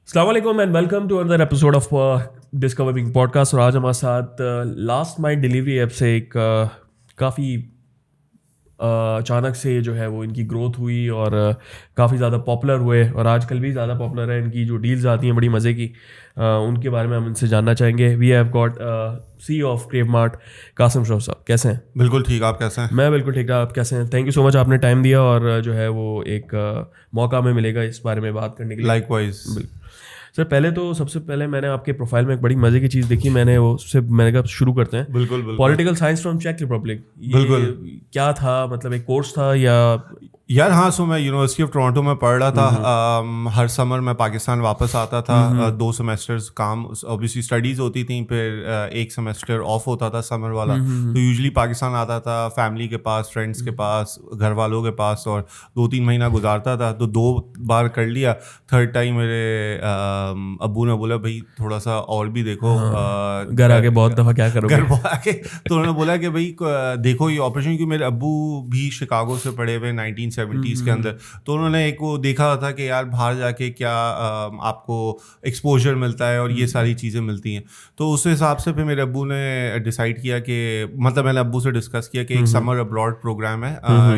अस्सलाम वालेकुम and welcome to another episode of discovering podcast. और आज हमारे साथ लास्ट माइल डिलीवरी ऐप से एक काफ़ी अचानक से जो है वो इनकी ग्रोथ हुई और काफ़ी ज़्यादा पॉपुलर हुए और आजकल भी ज़्यादा पॉपुलर है। इनकी जो डील्स आती हैं बड़ी मज़े की, उनके बारे में हम इनसे जानना चाहेंगे। We have got CEO of KraveMart Qasim Shroff साहब, कैसे हैं? बिल्कुल ठीक, आप कैसे हैं? मैं बिल्कुल ठीक, आप कैसे हैं? थैंक यू सो मच, आपने टाइम दिया और जो है वो एक मौका हमें मिलेगा इस बारे में बात करने के लिए। लाइकवाइज। सर पहले तो सबसे पहले मैंने आपके प्रोफाइल में एक बड़ी मजे की चीज़ देखी, मैंने कहा शुरू करते हैं। बिल्कुल बिल्कुल पॉलिटिकल साइंस फ्रॉम चेक रिपब्लिक, बिल्कुल। क्या था? मतलब एक कोर्स था या? यार हाँ, सो मैं यूनिवर्सिटी ऑफ टोरंटो में पढ़ रहा था। हर समर मैं पाकिस्तान वापस आता था। 2 सेमेस्टर्स काम ऑब्वियसली स्टडीज़ होती थी, फिर एक सेमेस्टर ऑफ होता था समर वाला। तो यूजुअली पाकिस्तान आता था फैमिली के पास, फ्रेंड्स के पास, घर वालों के पास, और 2-3 महीना गुजारता था। तो 2 बार कर लिया, थर्ड टाइम मेरे अब्बू ने बोला भाई थोड़ा सा और भी देखो। घर आके बहुत दफ़ा क्या करोगे? घर आके तो उन्होंने बोला कि भाई देखो ये ऑपरेशन, क्योंकि मेरे अब्बू भी शिकागो से पढ़े हुए 1970s के अंदर। तो उन्होंने एक वो देखा था कि यार बाहर जाके क्या आपको एक्सपोजर मिलता है और ये सारी चीज़ें मिलती हैं। तो उस हिसाब से फिर मेरे अब्बू ने डिसाइड किया कि मतलब मैंने अब्बू से डिस्कस किया कि एक समर अब्रॉड प्रोग्राम है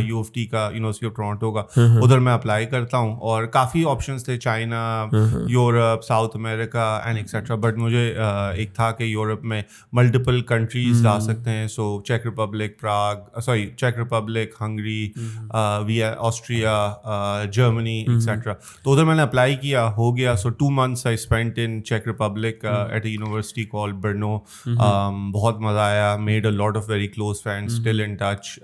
UofT का, यूनिवर्सिटी ऑफ टोरंटो का, उधर मैं अप्लाई करता हूँ। और काफ़ी ऑप्शंस थे, China, Europe, south America and etcetera. But मुझे एक था कि यूरोप में मल्टीपल कंट्रीज जा सकते हैं। So check Republic, check Republic, Hungary, Austria, Germany etcetera. तो उधर मैंने अप्लाई किया, हो गया। सो 2 months आई स्पेंट इन चेक Republic at a university called Brno. बहुत मज़ा आया, made a lot of very close friends, still in touch.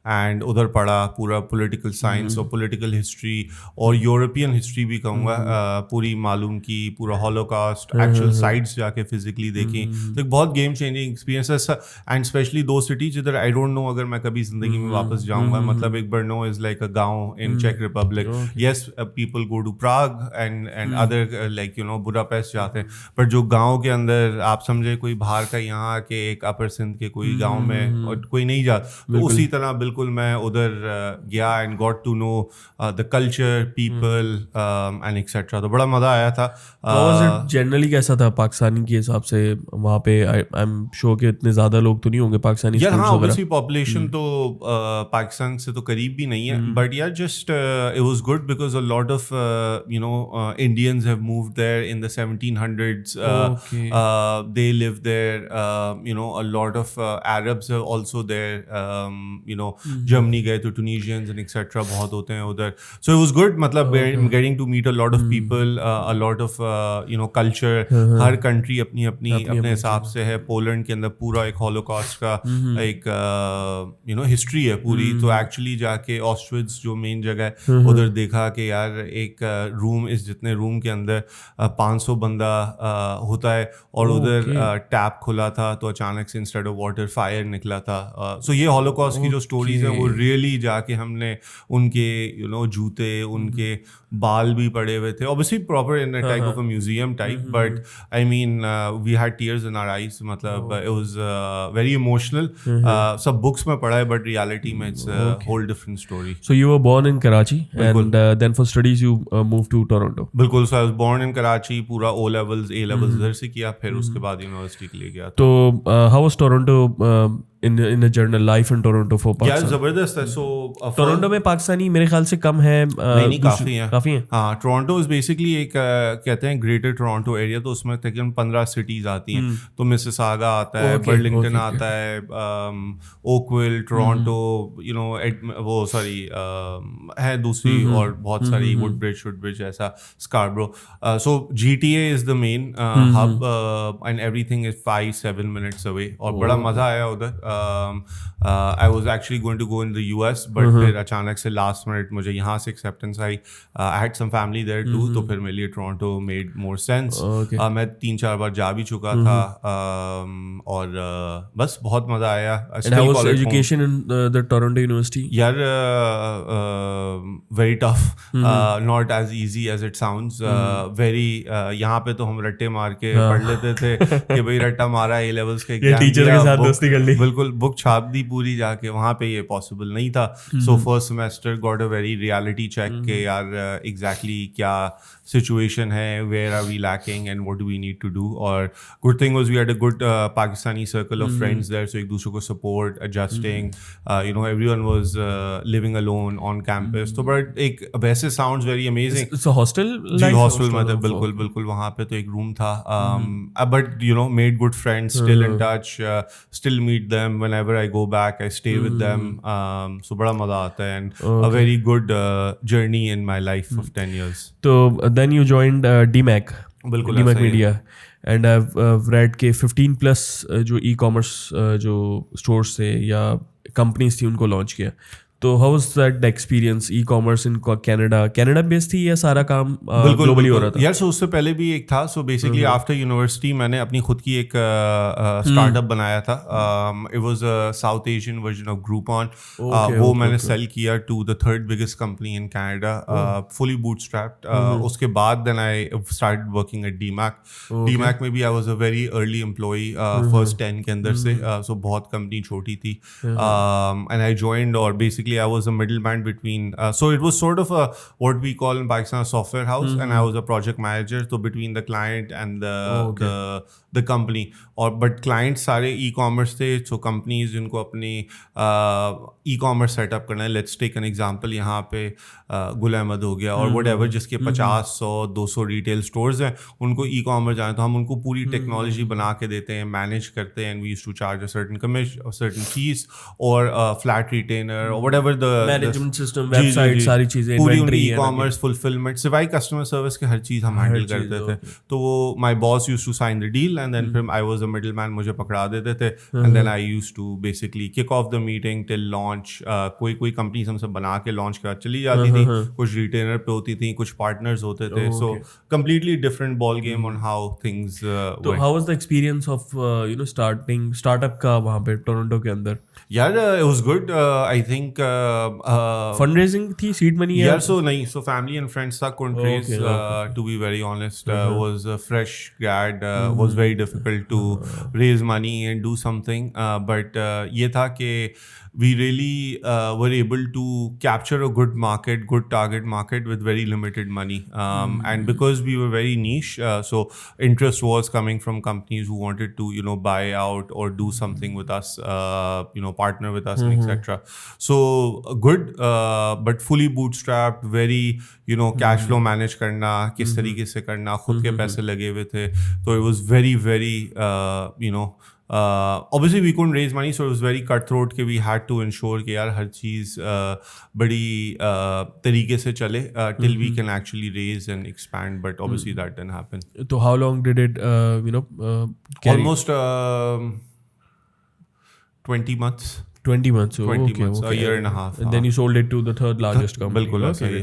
And उधर पढ़ा पूरा पॉलिटिकल साइंस और पॉलिटिकल हिस्ट्री और यूरोपियन हिस्ट्री भी कहूँगा, पूरी मालूम की, पूरा हॉलोकॉस्ट, एक्चुअल साइट्स जाके फिजिकली देखी। तो एक बहुत गेम चेंजिंग एक्सपीरियंस है। एंड स्पेशली 2 सिटीज जिधर आई डोंट नो अगर मैं कभी जिंदगी में वापस जाऊँगा। मतलब एक ब्रनो इज लाइक अ गांव इन चेक Republic. Yes, people go to Prague and other like Budapest जाते हैं, पर जो गांव के अंदर आप समझे कोई बाहर का यहाँ आके एक अपर सिंध के कोई गांव में और कोई नहीं जाता, तो उसी तरह बिल्कुल मैं उधर गया and got to know the culture, people and etcetera. तो बड़ा मज़ा आया था। जनरली कैसा था पाकिस्तानी के हिसाब से वहाँ पे? आई एम श्योर कि इतने ज़्यादा लोग तो नहीं होंगे पाकिस्तानी यार। हाँ, स्टूडेंट्स ऑब्वियसली पॉपुलेशन तो पाकिस्तान से तो करीब भी नहीं है। बट यार just it was good because a lot of Indians have moved there in the 1700s. They live there. A lot of Arabs are also there. Germany गए तो Tunisians and etc. बहुत होते हैं उधर. So it was good. मतलब getting to meet a lot of people, a lot of culture. Her country अपने हिसाब से है। पोलैंड के अंदर पूरा एक हॉलोकॉस्ट का एक हिस्ट्री है पूरी। तो एक्चुअली जाके ऑस्ट्रिच जो मेन जगह है उधर देखा कि यार एक रूम, इस जितने रूम के अंदर 500 बंदा होता है। और उधर टैप खुला था तो अचानक से इंस्टेड ऑफ वाटर फायर निकला था। सो ये हॉलोकॉस्ट की जो स्टोरीज हैं वो रियली जाके हमने उनके जूते, उनके बाल भी पड़े हुए थे, obviously proper in type of a museum type. But I mean we had tears in our eyes. मतलब इट वाज वेरी इमोशनल। सब बुक्स में पढ़ा है बट रियलिटी में it's whole different story. So you were born in Karachi and then for studies you move to Toronto? बिल्कुल। So I was born in Karachi, पूरा O levels A levels इधर से किया, फिर उसके बाद यूनिवर्सिटी के लिए गया। तो how was Toronto in a general life in Toronto for Pakistan? यार जबरदस्त है। सो टोरंटो में पाकिस्तानी मेरे ख्याल से कम है। नहीं, काफ़ी है। काफ़ी है। हाँ, टोरंटो इज़ बेसिकली एक कहते हैं ग्रेटर टोरंटो एरिया। तो उसमें तकरीबन 15 सिटीज़ आती हैं। तो मिसिसागा आता है, बर्लिंगटन आता है, ओकविल, टोरंटो, वो सॉरी है दूसरी और बहुत सारी, वुडब्रिज ऐसा, Scarborough. So GTA is the main hub and everything is 5-7 minutes अवे। और बड़ा मज़ा आया उधर। I was actually going to go in the US, but फिर अचानक से लास्ट मिनट मुझे यहाँ से एक्सेप्टेंस आई। I had some family there too, तो फिर मेरे लिए टोरंटो मेड मोर सेंस। मैं 3-4 बार जा भी चुका था। और बस बहुत मज़ा आया। Education in the Toronto university? यार very tough, not as easy as it sounds. Very यहाँ पे तो हम रट्टे मार के पढ़ लेते थे कि भाई रट्टा मारा A levels के एग्जाम, टीचर के साथ दोस्ती कर ली। बिल्कुल बिल्कुल बुक छाप दी पूरी जाके, वहाँ पे ये पॉसिबल नहीं था. So first semester got a very reality check के यार एग्जैक्टली क्या सिचुएशन है, where are we lacking and what do we need to do. और good thing was we had a good Pakistani circle of friends there, so एक दूसरे को support, adjusting, you know everyone was living alone on campus. तो but एक वैसे sounds very amazing. So hostel जी life, hostel में थे, बिल्कुल बिल्कुल. वहाँ पे तो एक रूम था, but you know made good friends, still in touch, still meet them whenever I go back, I stay with them. So बड़ा मज़ा आता है and a very good journey in my life of 10 years. तो then you joined DMAC, बिल्कुल DMAC ऐसा ही है. Media, and I read के 15 plus जो ई-कॉमर्स जो स्टोर्स थे या कंपनीज थी उनको लॉन्च किया. तो how was that experience, e-commerce in Canada based थी या सारा काम ग्लोबली हो रहा था? यार सो उससे पहले भी एक था. सो बेसिकली आफ्टर यूनिवर्सिटी मैंने अपनी खुद की एक स्टार्टअप बनाया था. It was a South Asian version of Groupon. वो मैंने सेल किया to the third biggest company in Canada, fully bootstrapped. उसके बाद then I started working at डीमैक. डीमैक में भी I was a very early employee, first 10 के अंदर से. सो बहुत कंपनी छोटी थी एंड आई जॉइंड. और basically I was a middleman between, so it was sort of a what we call in Pakistan a software house, and I was a project manager. So between the client and the company, और but clients सारे e-commerce थे. So companies जिनको अपनी e-commerce setup करना है, let's take an example, यहाँ पे गुल अहमद हो गया और whatever, जिसके 50, 100, 200 रिटेल स्टोर्स हैं, उनको e-commerce जाना, तो हम उनको पूरी टेक्नोलॉजी बना के देते हैं, मैनेज करते हैं, and we used to charge a certain commission, a certain fees, और flat retainer or whatever the management system, website, सारी चीजें, पूरी इन्वेंटरी, ई-कॉमर्स, फुलफिलमेंट, सिवाय कस्टमर सर्विस के हर चीज़ हम हैंडल करते थे. तो वो my boss used to sign the deal and then फिर आई वाज अ मिडलमैन, मुझे पकड़ा देते थे and then I used to basically kick off the meeting till launch. कोई कंपनीज हमसे बना के लॉन्च करा चली जाती थी, कुछ रिटेलर पे होती थी, कुछ पार्टनर्स होते थे. So completely different ball game on how things. तो how was the experience of startup का वहाँ पे टोरंटो के अंदर? यार it was good. I think fund raising थी, सीड मनी? यार सो नहीं, सो फैमिली एंड फ्रेंड्स था, couldn't raise, to be very honest. Was a fresh grad, was very difficult to raise money and do something, but ये था कि we really were able to capture a good market, good target market with very limited money, and because we were very niche, so interest was coming from companies who wanted to buy out or do something with us, partner with us, and etc. So good, but fully bootstrapped, very cash flow manage करना किस तरीके से करना, खुद के पैसे लगे हुए थे. तो it was very very obviously we couldn't raise money, so it was very cutthroat कि we had to ensure कि यार हर चीज़ बड़ी तरीके से चले till we can actually raise and expand, but obviously that didn't happen. So how long did it carry? Almost 20 months. 20 months. 20 okay, months, okay. a year and a half. And then you sold it to the third largest company. बिल्कुल ऐसा ही है.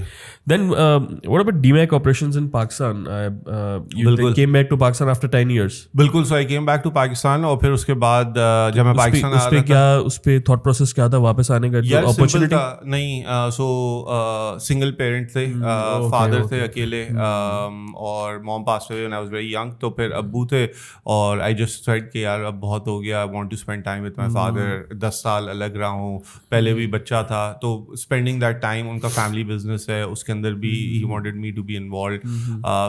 Then what about DMAC operations in Pakistan? You came back to Pakistan after 10 years. बिल्कुल. So I came back to Pakistan और फिर उसके बाद जब मैं पाकिस्तान आ रहा था, उस पे थॉट प्रोसेस क्या था वापस आने का? यार सिंपल था. नहीं, सो सिंगल पेरेंट थे, फादर थे अकेले, और मॉम पास हुए when I was very young. तो फिर अब्बू थे और आई जस्ट सेड कि यार अब बहुत हो गया, I want to spend time with my father. 10 साल अलग रहा हूँ, पहले भी बच्चा था, तो स्पेंडिंग दैट टाइम, उनका फैमिली बिजनेस है, उसके अंदर भी ही wanted me to be involved.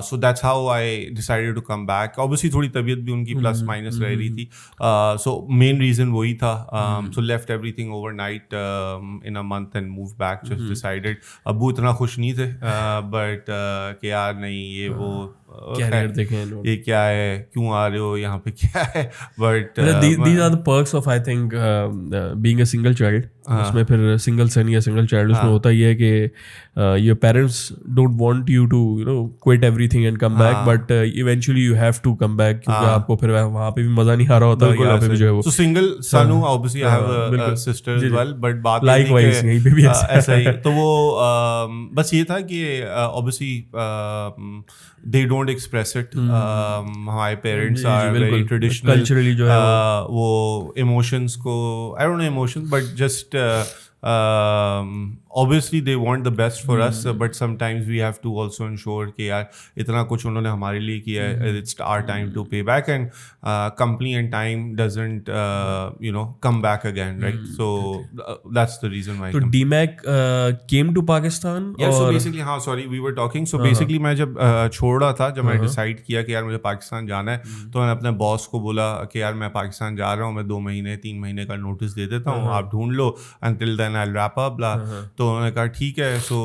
So that's how I decided to come back. Obviously थोड़ी तबीयत भी उनकी प्लस माइनस रह रही थी, सो मेन रीजन वही था. So left everything overnight in a month and move back. Just decided. अब्बू इतना खुश नहीं थे, बट कि यार नहीं, ये वो कैरियर देखें, ये क्या है, क्यों आ रहे हो यहाँ पे, क्या है. But these are the perks of I think being a single child. उसमें फिर सिंगल सन या सिंगल चाइल्ड, उसमें होता ही है कि your parents don't want you to quit everything and come back, but eventually you have to come back, क्योंकि आपको फिर वहाँ पे भी मजा नहीं आ रहा होता, यहाँ पे भी जो है वो. सो सिंगल सन हूँ, obviously I have a sister as well, but बात लाइकवाइज यहीं पे भी ऐसा ही. तो वो बस ये था कि obviously they don't express it. हमारे parents are very traditional, culturally जो है वो इमोशंस को, I don't know emotions, but just obviously they want the best for us, but sometimes we have to also ensure कि यार इतना कुछ उन्होंने हमारे लिए किया है, it's our time to pay back, and company and time doesn't come back again, right? So that's the reason why. So Demac came to Pakistan. Yeah, so basically हाँ sorry we were talking, so basically मैं जब छोड़ रहा था, जब मैं decide किया कि यार मुझे पाकिस्तान जाना है, तो मैंने अपने बॉस को बोला कि यार मैं पाकिस्तान जा रहा हूँ, मैं 2 महीने 3 महीने का नोटिस दे देता हूँ, आप ढूंढ लो, until then I'll wrap up blah. तो उन्होंने कहा ठीक है. So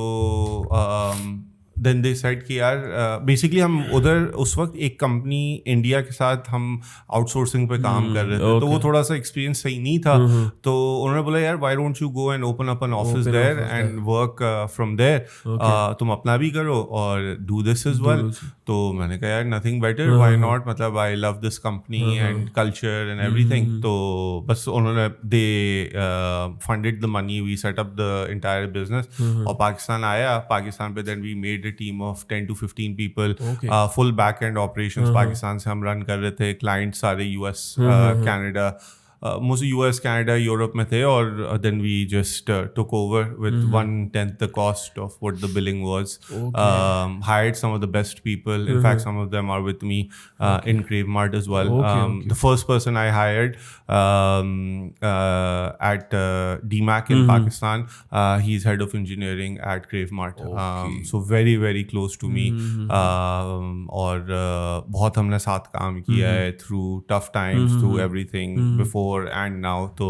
देन दे सेड कि यार बेसिकली हम उधर उस वक्त एक कंपनी इंडिया के साथ हम आउटसोर्सिंग पे काम कर रहे थे, तो वो थोड़ा सा एक्सपीरियंस सही नहीं था. तो उन्होंने बोला यार why don't you go and open up an office there and work from there, तुम अपना भी करो और डू दिस एज वेल. तो मैंने कहा यार नथिंग बेटर, व्हाई नॉट, मतलब I love this company and culture and everything. तो बस उन्होंने they funded the money, we set up the entire business और पाकिस्तान आया. पाकिस्तान पे then we made team of 10 to 15 people, full back end operations Pakistan से हम run कर रहे थे. क्लाइंट सारे US, Canada, most US, Canada, Europe में थे, और then we just took over with 1/10 the cost of what the billing was. Hired some of the best people. In fact, some of them are with me in KraveMart as well. The first person I hired at Demac in Pakistan, he's head of engineering at KraveMart. So very very close to me. और बहुत हमने साथ काम किया है through tough times, through everything, before and now. So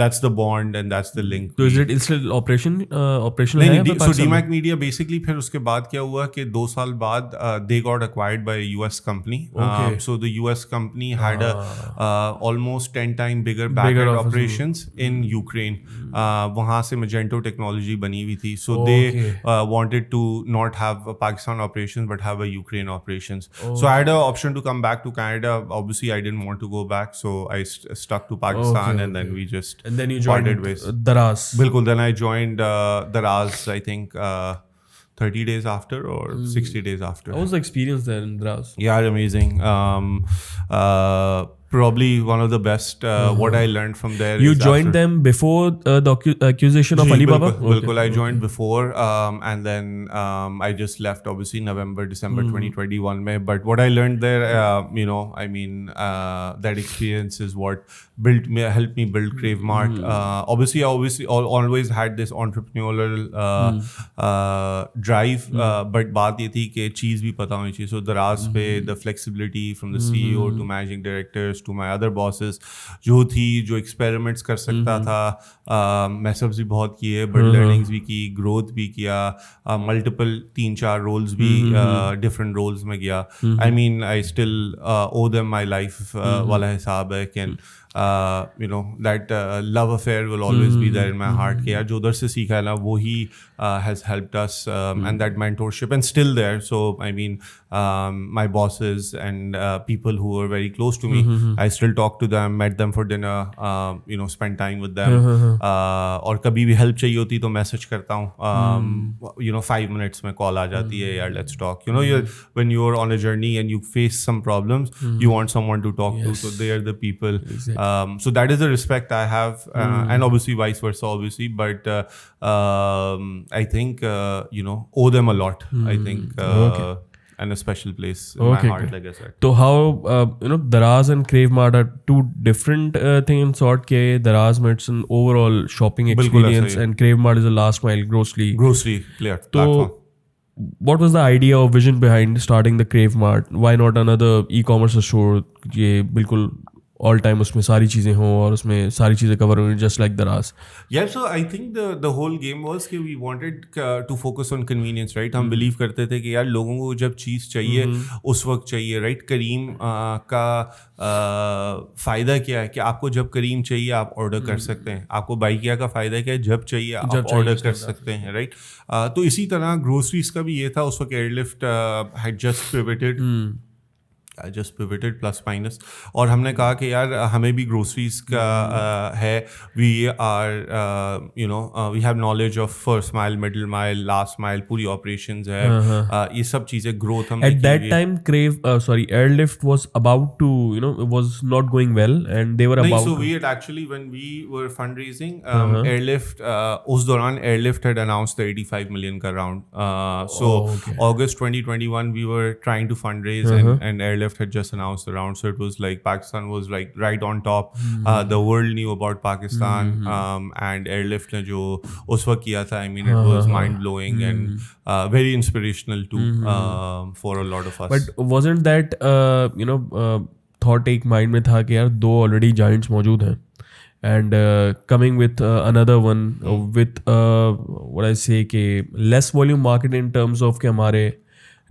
that's the bond and that's the link. So is it still operational? नहीं, so Demac Media basically फिर उसके बाद क्या हुआ कि 2 साल बाद they got acquired by a US company. So the US company had a almost 10 times bigger backend operations in Ukraine. वहाँ से Magento technology बनी हुई थी. So they wanted to not have a Pakistan operations but have a Ukraine operations. So I had an option to come back to Canada. Obviously I didn't want to go back, so I stuck to Pakistan. And then we just and then you joined Daraz. बिल्कुल. Then I joined Daraz, I think 30 days after or 60 days after. How was the experience there in Daraz? Yeah, amazing. Probably one of the best. What I learned from there. You joined them before the accusation of Alibaba? Bilkul, I joined before, and then I just left obviously December 2021 mein. But what I learned there, I mean, that experience is what helped me build KraveMart. Obviously I always had this entrepreneurial drive, but बात ये थी कि चीज़ भी पता होनी चाहिए. So Daraz पे the flexibility from the CEO to managing directors to my other bosses जो experiments कर सकता था. मैसअप्स भी बहुत किए, बट लर्निंग्स भी की, ग्रोथ भी किया, मल्टीपल 3-4 रोल्स भी डिफरेंट रोल्स में गया. I mean I still owe them my life वाला हिसाब है कि that love affair will always be there in my heart कि यार जो उधर से सीखा है ना वो ही has helped us, and that mentorship and still there. So I mean my bosses and people who are very close to me, I still talk to them, met them for dinner, spend time with them. और कभी भी help चाहिए होती तो message करता हूँ, 5 minutes में call आ जाती है, यार let's talk. When you're on a journey and you face some problems, you want someone to talk to, so they are the people. So that is the respect I have, and obviously vice versa obviously, but I think owe them a lot. I think and a special place in my heart, like I said. So how Daraz and KraveMart are two different things in sort ke Daraz में it's an overall shopping experience and KraveMart is a last mile grocery platform. What was the idea or vision behind starting the KraveMart? Why not another e-commerce store? ये बिल्कुल all time उसमें सारी चीज़ें हों और उसमें सारी चीज़ें कवर हों, just like Daraz. Yeah, so I think the whole game was कि we wanted to focus on convenience, right? हम believe करते थे कि यार लोगों को जब चीज़ चाहिए उस वक्त चाहिए, right? करीम का फ़ायदा क्या है कि आपको जब करीम चाहिए आप ऑर्डर कर सकते हैं. आपको बाइकिया का फ़ायदा क्या है, जब चाहिए आप ऑर्डर कर सकते हैं, राइट? तो इसी तरह ग्रोसरीज का भी ये था. उस वक्त airlift had just pivoted. I just pivoted plus minus और हमने कहा कि यार हमें भी ग्रोसरीज का है we are we have knowledge of first mile middle mile last mile पूरी operations है ये सब चीज़ें growth हमने At की that हुई है time, Airlift was about to, was not going well, and they were नहीं about so to. we had actually when we were fundraising Airlift उस दौरान Airlift had announced the 85 million का round so Okay. August 2021 we were trying to fundraise and Airlift had just announced the round, so it was like Pakistan was like right on top. The world knew about Pakistan, and Airlift ने जो उस वक्त किया था, I mean, it was mind blowing and very inspirational too for a lot of us. But wasn't that thought एक mind में था कि यार दो already giants मौजूद हैं, and coming with another one with what I say कि less volume market in terms of कि हमारे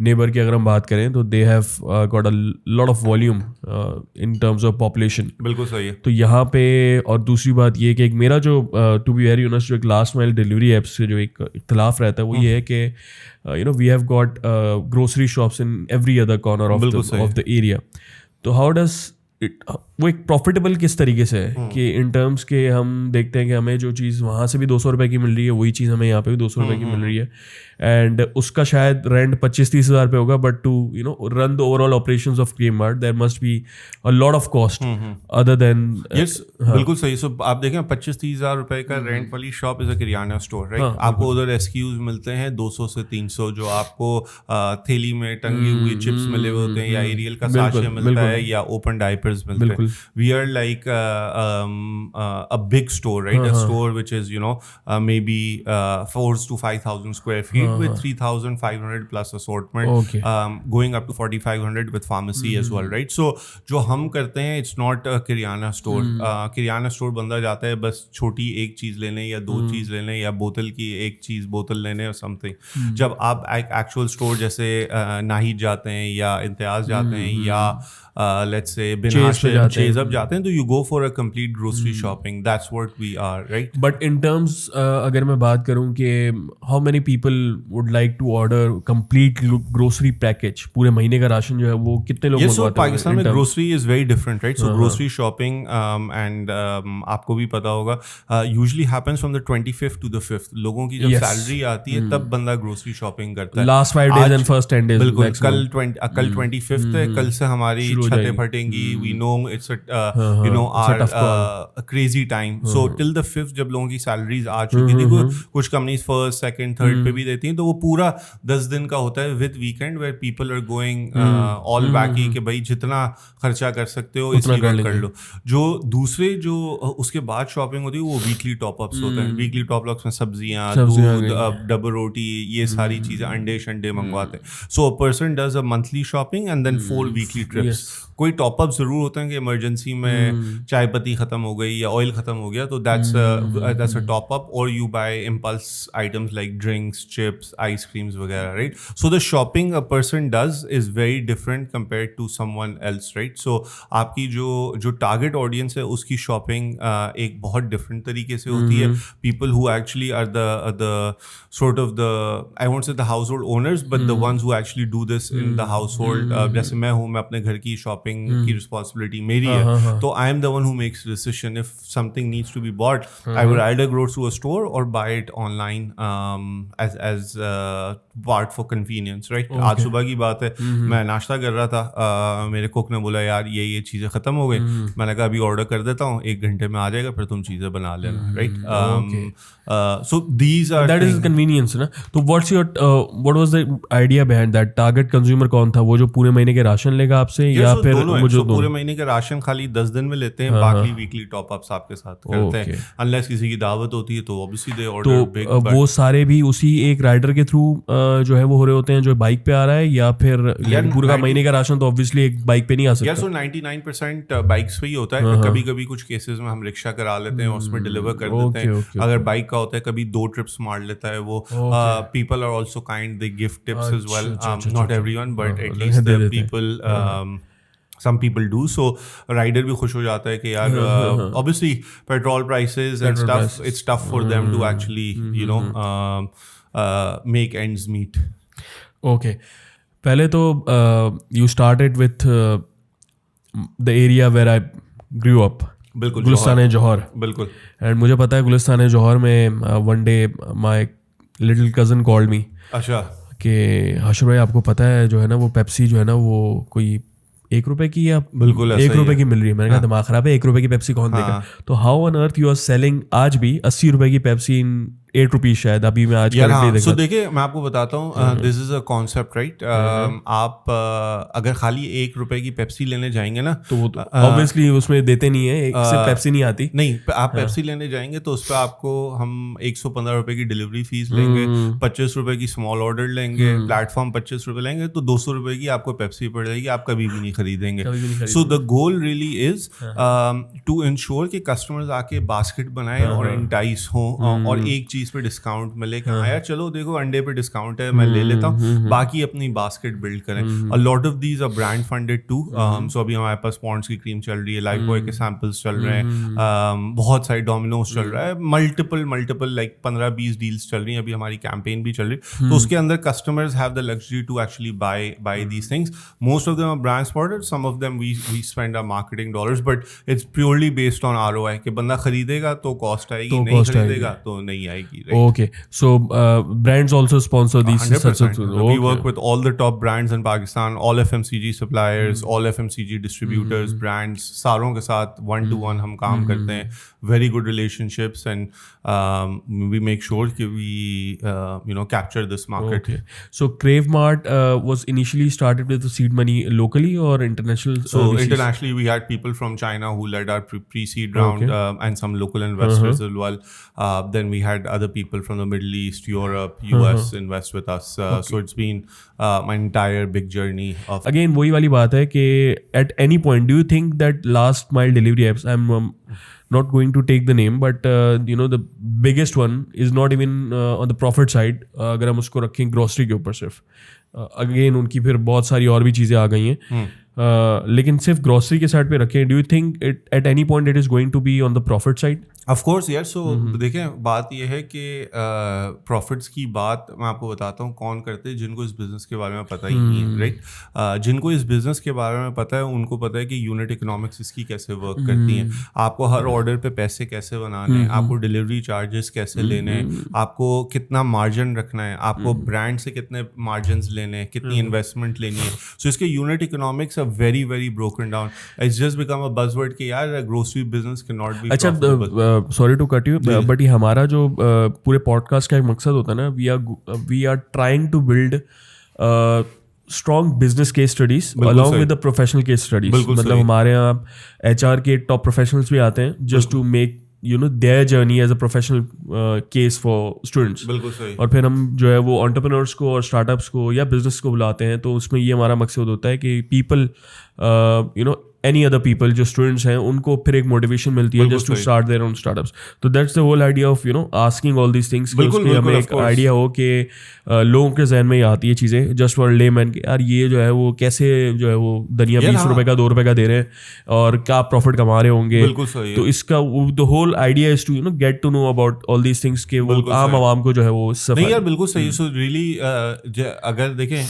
नेबर की अगर हम बात करें तो they have got a lot of volume in terms of population. बिल्कुल सही है. तो यहाँ पे और दूसरी बात ये कि एक मेरा जो टू बी वेरी ऑनेस्ट जो एक लास्ट माइल डिलीवरी ऐप्स से जो एक इख्तलाफ रहता है वो ये है कि we have got grocery shops in every other corner of the area. तो हाउ डज वो एक प्रॉफिटेबल किस तरीके से है कि इन टर्म्स के हम देखते हैं कि हमें जो चीज़ वहाँ से भी 200 रुपये की मिल रही है वही चीज़ हमें यहाँ पे भी 200 रुपये की मिल रही है, एंड उसका शायद रेंट 25-30 हज़ार पे होगा, but to run the overall operations of KraveMart there must be a lot of cost other than. Yes बिल्कुल सही. सो आप देखें 25-30 हज़ार रुपये का रेंट वाली shop is a kirana store right. आपको उधर SKUs मिलते हैं 200 से 300 जो आपको थैली में टंगी हुई चिप्स मिले हुए होते हैं या एरियल का साशे मिलता है या ओपन डायपर्स मिलते हैं. We are like a big store, right? A store which is, maybe 4,000 to 5,000 square feet with 3,500 plus assortment, going up to 4,500 with pharmacy as well, right? So, जो हम करते हैं, it's not a kirana store. Kirana store बंदा जाता है बस छोटी एक चीज़ लेने या दो चीज़ लेने या बोतल की एक चीज़ बोतल लेने or something. जब आप एक actual store जैसे नाहिद जाते हैं या इम्तियाज़ जाते हैं या let's say Chase up जाते हैं तो you go for a complete grocery shopping. That's what we are, right? But in terms अगर मैं बात करूँ कि how many people would like to order complete grocery package, पूरे महीने का राशन जो है वो कितने लोग मंगवाते हैं? Yes, so पाकिस्तान में grocery is very different, right? So grocery shopping and आपको भी पता होगा usually happens from the 25th to the 5th. लोगों की जब salary आती है तब बंदा grocery shopping करता है. Last 5 days and first 10 days. बिल्कुल. कल 25th है, कल से हमारी छतें फटेंगी. We know it's our crazy time. So till the 5th जब लोगों की salaries आ चुकी थी, कुछ companies first, second, third पे भी देती हैं, तो वो पूरा 10 दिन का होता है with weekend where people are going all wacky कि भाई जितना खर्चा कर सकते हो इसलिए कर लो. जो दूसरे जो उसके बाद शॉपिंग होती है वो वीकली टॉपअप्स होते हैं. वीकली टॉपअप्स में सब्जियां, दूध, डबल रोटी, ये सारी चीज़ें, अंडे शंडे मंगवाते हैं. So a person does a monthly shopping and then 4 weekly trips. कोई टॉपअप ज़रूर होते हैं कि इमरजेंसी में चाय पत्ती ख़त्म हो गई या ऑयल ख़त्म हो गया तो दैट्स अ टॉपअप, और you buy impulse items like drinks, chips, ice creams वगैरह, right. So the shopping a person does is very different compared to someone else, right. So आपकी जो टारगेट ऑडियंस है उसकी शॉपिंग एक बहुत डिफरेंट तरीके से होती है. People who actually are the sort of the, I won't say the household owners, but the ones who actually do this in the household. जैसे मैं हूँ, मैं अपने घर की शॉपिंग की रिस्पॉन्सिबिलिटी मेरी है, तो I am the one who makes the decision if something needs to be bought. I would either go to a store or buy it online as part for convenience, right? आज सुबह की बात है, मैं नाश्ता कर रहा था, मेरे कुक ने बोला यार ये चीज़ें ख़त्म हो गई. मैंने कहा अभी ऑर्डर कर देता हूँ, 1 घंटे में आ जाएगा, फिर तुम चीज़ें बना लेना, right. So these are that is convenience ना. तो what was the idea behind that? Target consumer कौन था? वो जो पूरे महीने के राशन लेगा आपसे या फिर वो जो पूरे महीने के राशन खाली 10 दिन में लेते हैं, बाकी वीकली टॉपअप्स आपके साथ करते हैं. अनलेस किसी की दावत होती है तो ऑब्वियसली दे ऑर्डर बिग. वो सारे भी उसी एक राइडर के थ्रू जो है वो हो रहे होते हैं जो बाइक पे आ रहा है, या फिर पूरा महीने का राशन तो ऑब्वियसली एक बाइक पे नहीं आ सकता. सो 99% बाइक्स पे ही होता है. कभी कभी कुछ केसेस में हम रिक्शा करा लेते हैं और उसमें डिलीवर कर देते हैं. अगर बाइक का होता है कभी 2 ट्रिप्स मार लेता है वो. People are also kind, they give tips as well. Not everyone, but at least the people, some people do. So rider भी खुश हो जाता है कि यार obviously petrol prices and stuff, it's tough for them to actually make ends meet. Okay. पहले तो you started with the area where I grew up, बिल्कुल, गुलिस्तान जौहर. बिल्कुल. एंड मुझे पता है गुलिस्तान जौहर में one day my little cousin called me अच्छा. कि हाशिर भाई आपको पता है जो है ना वो पेप्सी जो है ना वो कोई ₹1 की या बिल्कुल ऐसा ही ₹1 है. की मिल रही है. मैंने कहा दिमाग खराब है, ₹1 की पेप्सी कौन देगा. तो how on earth you are selling आज भी ₹80 की पेप्सी इन ₹8 शायद. अभी मैं आज यार करंटली हाँ, सो देखा. देखिए मैं आपको बताता हूँ, this is a concept right. आप अगर खाली ₹1 की पेप्सी लेने जाएंगे ना, तो वो तो ऑब्वियसली उसमें देते नहीं है, सिर्फ पेप्सी नहीं आती. नहीं, आप पेप्सी लेने जाएंगे तो उस पर आपको हम ₹115 की डिलीवरी फीस लेंगे, ₹25 की स्मॉल ऑर्डर लेंगे, प्लेटफॉर्म ₹25 लेंगे, तो ₹200 की आपको पेप्सी पड़ जाएगी. आप कभी भी नहीं खरीदेंगे. So the goal really is to ensure कि कस्टमर्स आके बास्केट बनाए और इंटाइस हो, और एक चीज पे डिस्काउंट मिले कि हाँ यार चलो देखो अंडे पे डिस्काउंट है, मैं ले लेता हूँ, बाकी अपनी बास्केट बिल्ड करें. A lot of these are brand funded too. So अभी हमारे पास पॉन्ड्स की क्रीम चल रही है, लाइफ बॉय के सैंपल्स चल रहे हैं, बहुत सारे डोमिनोज चल रहा है, मल्टीपल लाइक 15-20 डील्स चल रही हैं. अभी हमारी कैंपेन भी चल रही है, तो उसके अंदर customers have the luxury to actually buy these things. Most of them are brand spotted, some of them we spend our marketing dollars, but it's purely based on ROI कि बंदा खरीदेगा तो कॉस्ट आएगी, नहीं खरीदेगा तो नहीं आएगी. Okay, so brands also sponsor these 100%. We Okay. work with all the top brands in Pakistan, all FMCG suppliers, all FMCG distributors, brands, सारों के साथ one to one हम काम करते हैं. Very good relationships, and we make sure कि we capture this market. Okay. So KraveMart was initially started with the seed money locally or international? So VCs? internationally, we had people from China who led our pre-seed round, and some local investors as well. Then we had other people from the Middle East, Europe, US invest with us. So it's been my entire big journey of. Again, वही वाली बात है कि at any point, do you think that last mile delivery apps, I'm not going to take the name, but the biggest one is not even on the profit side. अगर हम उसको रखें grocery के ऊपर सिर्फ, अगेन उनकी फिर बहुत सारी और भी चीज़ें आ गई हैं, लेकिन सिर्फ ग्रोसरी के साइड पे रखें. Do you think it at any point it is going to be on the profit side? Of course यार. सो देखें, बात यह है कि प्रॉफिट्स की बात मैं आपको बताता हूँ कौन करते हैं, जिनको इस बिज़नेस के बारे में पता ही नहीं है, राइट. जिनको इस बिज़नेस के बारे में पता है उनको पता है कि यूनिट इकोनॉमिक्स इसकी कैसे वर्क करती हैं, आपको हर ऑर्डर पे पैसे कैसे बनाने हैं, आपको डिलीवरी चार्जेस कैसे लेने हैं, आपको कितना मार्जिन रखना है, आपको ब्रांड से कितने मार्जिन लेने हैं, कितनी इन्वेस्टमेंट लेनी है. सो इसके unit economics are very very broken down. It's just become a buzzword कि यार grocery business can not be. अच्छा, sorry to cut you, but ये हमारा जो पूरे पॉडकास्ट का एक मकसद होता है ना, we are trying to build strong business case studies along with the professional case studies. मतलब हमारे यहाँ HR के टॉप प्रोफेशनल्स भी आते हैं just to make their journey as a professional case for students. बिल्कुल सही. और फिर हम जो है वो entrepreneurs को और startups को या business को बुलाते हैं, तो उसमें ये हमारा मकसद होता है कि people any other people जो students हैं उनको फिर एक motivation मिलती है just to start their own startups. तो that's the whole idea of asking all these things. बिल्कुल हमें एक idea हो कि लोगों के जहन में ही आती है चीज़ें just for layman कि यार ये जो है वो कैसे जो है वो धनिया ₹20 का ₹2 का दे रहे हैं और क्या प्रॉफिट कमा रहे होंगे. तो इसका the whole idea is to get to know about all these things कि वो आम आवाम को जो है वो नहीं यार बिल्कुल सही. सो रियली अगर देखें,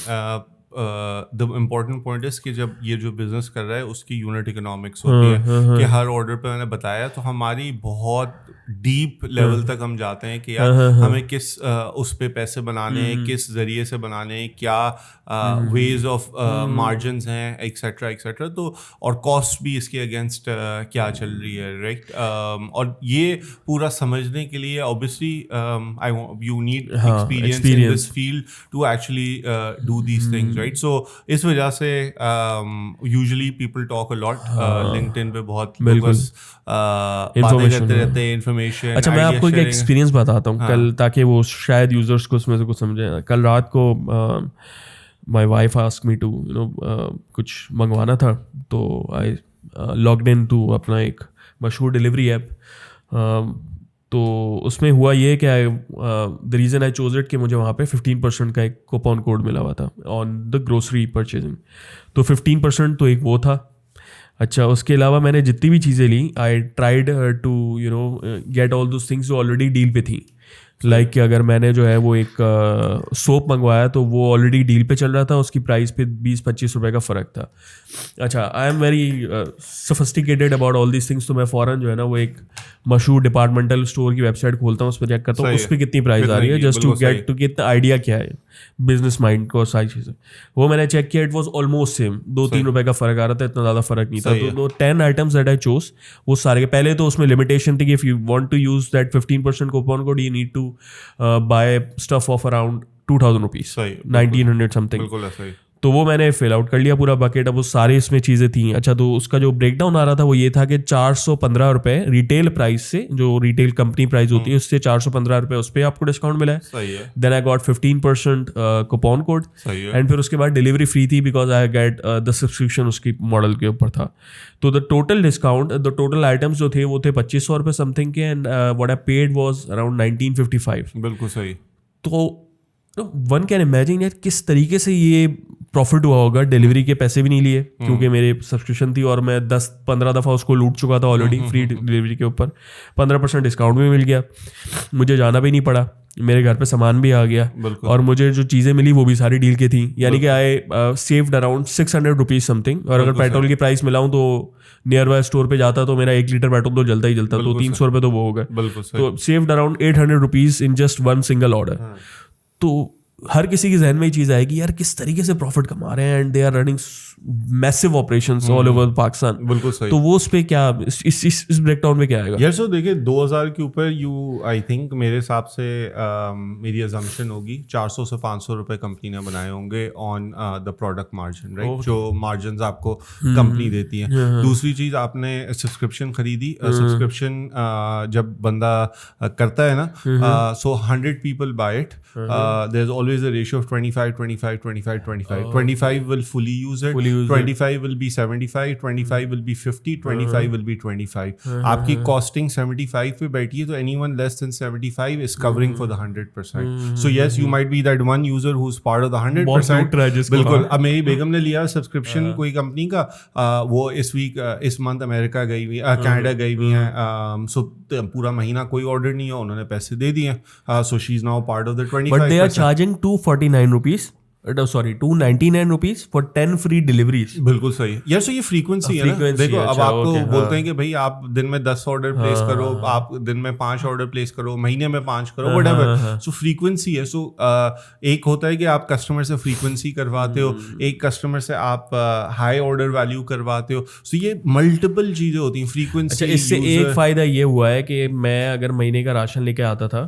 द इम्पॉर्टेंट पॉइंट इज कि जब ये जो बिजनेस कर रहा है उसकी यूनिट इकोनॉमिक्स होती है कि हर ऑर्डर पे मैंने बताया, तो हमारी बहुत डीप लेवल तक हम जाते हैं कि यार हमें किस उस पे पैसे बनाने हैं, किस जरिए से बनाने हैं, क्या वेज ऑफ मार्जिन्स हैं, एक्सेट्रा एक्सेट्रा. तो और कॉस्ट भी इसके अगेंस्ट क्या चल रही है, राइट. और ये पूरा समझने के लिए obviously you need experience in this field to actually do these things, right. So इस वजह से usually people talk a lot. LinkedIn पे बहुत बातें करते रहते हैं, इन्फॉर्मेशन. अच्छा, मैं आपको एक एक्सपीरियंस बताता हूँ कल, ताकि वो शायद यूजर्स को उसमें से कुछ समझे. कल रात को my wife ask me to कुछ मंगवाना था, तो आई लॉग्ड इन टू अपना एक मशहूर डिलीवरी ऐप. तो उसमें हुआ ये कि the reason I chose it कि मुझे वहाँ पे 15% का एक कूपन कोड मिला हुआ था ऑन द ग्रोसरी परचेजिंग. तो 15% तो एक वो था. अच्छा, उसके अलावा मैंने जितनी भी चीज़ें ली, I tried to get all those things जो ऑलरेडी डील पे थी. लाइक कि अगर मैंने जो है वो एक सोप मंगवाया तो वो ऑलरेडी डील पे चल रहा था, उसकी प्राइस पे 20-25 रुपए का फ़र्क था। अच्छा, I am very sophisticated about all these things, तो मैं फ़ौरन जो है ना वो एक मशहूर डिपार्टमेंटल स्टोर की वेबसाइट खोलता हूँ, उस पर चेक करता हूँ उस पर कितनी प्राइस आ रही है, जस्ट टू गेट टू कितना आइडिया क्या है बिजनेस माइंड को, सारी चीज़ें। वो मैंने चेक किया, इट वॉज ऑलमोस्ट सेम, 2-3 रुपए का फ़र्क आ रहा था, इतना ज़्यादा फ़र्क नहीं था। तो 10 आइटम्स दैट आई चोज, वो सारे के पहले तो उसमें लिमिटेशन थी कि if you want to use that 15% coupon code you need to buy stuff of around 2000 rupees, 1900 something. तो वो मैंने फिल आउट कर लिया पूरा बकेट, अब वो सारे इसमें चीज़ें थी। अच्छा, तो उसका जो ब्रेकडाउन आ रहा था वो ये था कि 415 रुपये रिटेल प्राइस से, जो रिटेल कंपनी प्राइस होती है उससे 415 रुपये उस पर आपको डिस्काउंट मिला है। Then I got 15% coupon code, and फिर उसके बाद डिलीवरी फ्री थी because I get the subscription उसकी मॉडल के ऊपर था। तो the total discount, the total items जो थे वो थे 2500 रुपये समथिंग के, and what I paid was around 1955। बिल्कुल सही। तो वन कैन इमेजिन यार किस तरीके से ये प्रॉफिट हुआ होगा। डिलीवरी के पैसे भी नहीं लिए क्योंकि मेरे सब्सक्रिप्शन थी और मैं 10-15 दफ़ा उसको लूट चुका था ऑलरेडी फ्री डिलीवरी के ऊपर। 15% डिस्काउंट भी मिल गया, मुझे जाना भी नहीं पड़ा, मेरे घर पे सामान भी आ गया, और मुझे जो चीज़ें मिली वो भी सारी डील की थी। यानी कि I saved around 600 rupees something. और अगर पेट्रोल की प्राइस मिलाऊँ तो नियर बाय स्टोर पे जाता तो मेरा 1 लीटर पेट्रोल तो जलता ही जलता, तो 300 रुपये तो वो हो गए। तो saved around 800 rupees in just one single order. तो हर किसी के जहन में ये चीज़ आएगी यार किस तरीके से प्रॉफिट कमा रहे हैं, and they are running massive operations all over Pakistan. बिल्कुल सही। तो वो उस पे क्या इस ब्रेकडाउन में क्या आएगा यार? सो देखिए 2000 के ऊपर यू आई थिंक मेरे हिसाब से मेरी अजम्पशन होगी 400 से 500 रुपए कंपनी ने बनाए होंगे on the product margin, right? जो मार्जिन आपको कंपनी देती है। दूसरी चीज़, आपने सब्सक्रिप्शन खरीदी, सब्सक्रिप्शन जब बंदा करता है ना, so 100 people buy it, there is always a ratio of 25 will fully use it, 25 will be 75, 25 will be 50, 25 will be 25. आपकी कॉस्टिंग 75 पे बैठी है, तो anyone less than 75 is covering for the 100%. So yes, you might be that one user who's part of the 100%. बिल्कुल। अब मेरी बेगम ने लिया सब्सक्रिप्शन कोई कंपनी का, वो इस मंथ अमेरिका गई हुई, कनाडा गई हुई हैं, सो पूरा महीना कोई ऑर्डर नहीं है, उन्होंने पैसे दे दिए, so she is now part of the 25%. But they are charging 249 rupees. Sorry, 299 rupees for 10 free deliveries. बिल्कुल सही यार। सो ये फ्रीक्वेंसी है ना, देखो अब आपको बोलते हैं कि भाई आप दिन में 10 ऑर्डर प्लेस करो, आप दिन में 5 ऑर्डर प्लेस करो, महीने में 5 करो, व्हाटएवर। सो फ्रीक्वेंसी है। सो एक होता है कि आप कस्टमर से फ्रीक्वेंसी करवाते हो, एक कस्टमर से आप हाई ऑर्डर वैल्यू करवाते हो। सो ये मल्टीपल चीजें होती हैं फ्रीक्वेंसी। अच्छा, इससे एक फायदा ये हुआ है कि मैं अगर महीने का राशन लेके आता था,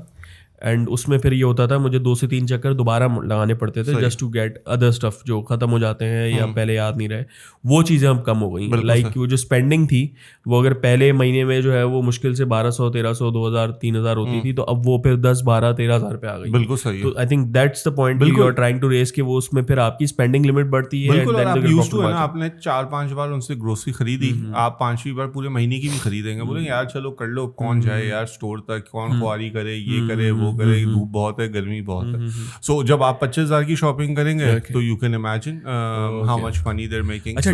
एंड उसमें फिर ये होता था मुझे 2 से 3 चक्कर दोबारा लगाने पड़ते थे just to get other stuff जो खत्म हो जाते हैं या पहले याद नहीं रहे। वो चीज़ें अब कम हो गई। लाइक वो जो स्पेंडिंग थी वो अगर पहले महीने में जो है वो मुश्किल से 1200, 1300, 2000, 3000 होती थी, तो अब वो फिर 10, 12, 13,000 पे आ गई। बिल्कुल सही। तो I think that's the point you are trying to raise, कि वो उसमें फिर आपकी स्पेंडिंग लिमिट बढ़ती है। बिल्कुल। आप यूज्ड टू है ना, आपने 4-5 बार उनसे ग्रोसरी खरीदी, आप 5वीं बार पूरे महीने की भी खरीदेंगे, बोलेंगे यार चलो कर लो, कौन जाए यार स्टोर तक, कौन ख्वारी करे, ये करे वो करे, धूप बहुत है, गर्मी बहुत है। सो जब आप 25,000 की शॉपिंग करेंगे तो you can imagine how much money they are making. अच्छा,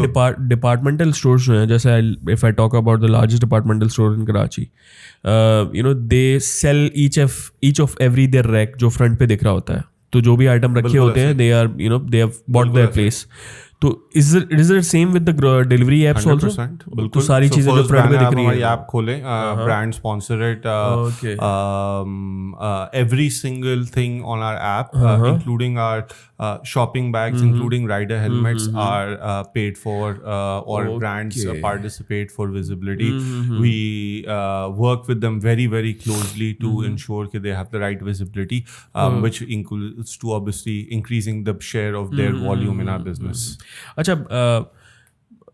डिपार्टमेंटल स्टोर्स जो हैं, जैसे if I talk about the largest departmental store in Karachi, you know they sell each of every their rack जो फ्रंट पे दिख रहा होता है, तो जो भी आइटम रखे होते हैं they are you know they have bought their place. तो is it same with the delivery apps also? बिल्कुल। तो सारी चीजें जो फ्रंट पे दिख रही है, ऐप खोलें, brand sponsored every single thing on our app, including our shopping bags, including rider helmets are paid for, or brands participate for visibility. We work with them very, very closely to ensure that they have the right visibility, which includes to obviously increasing the share of their volume in our business. अच्छा,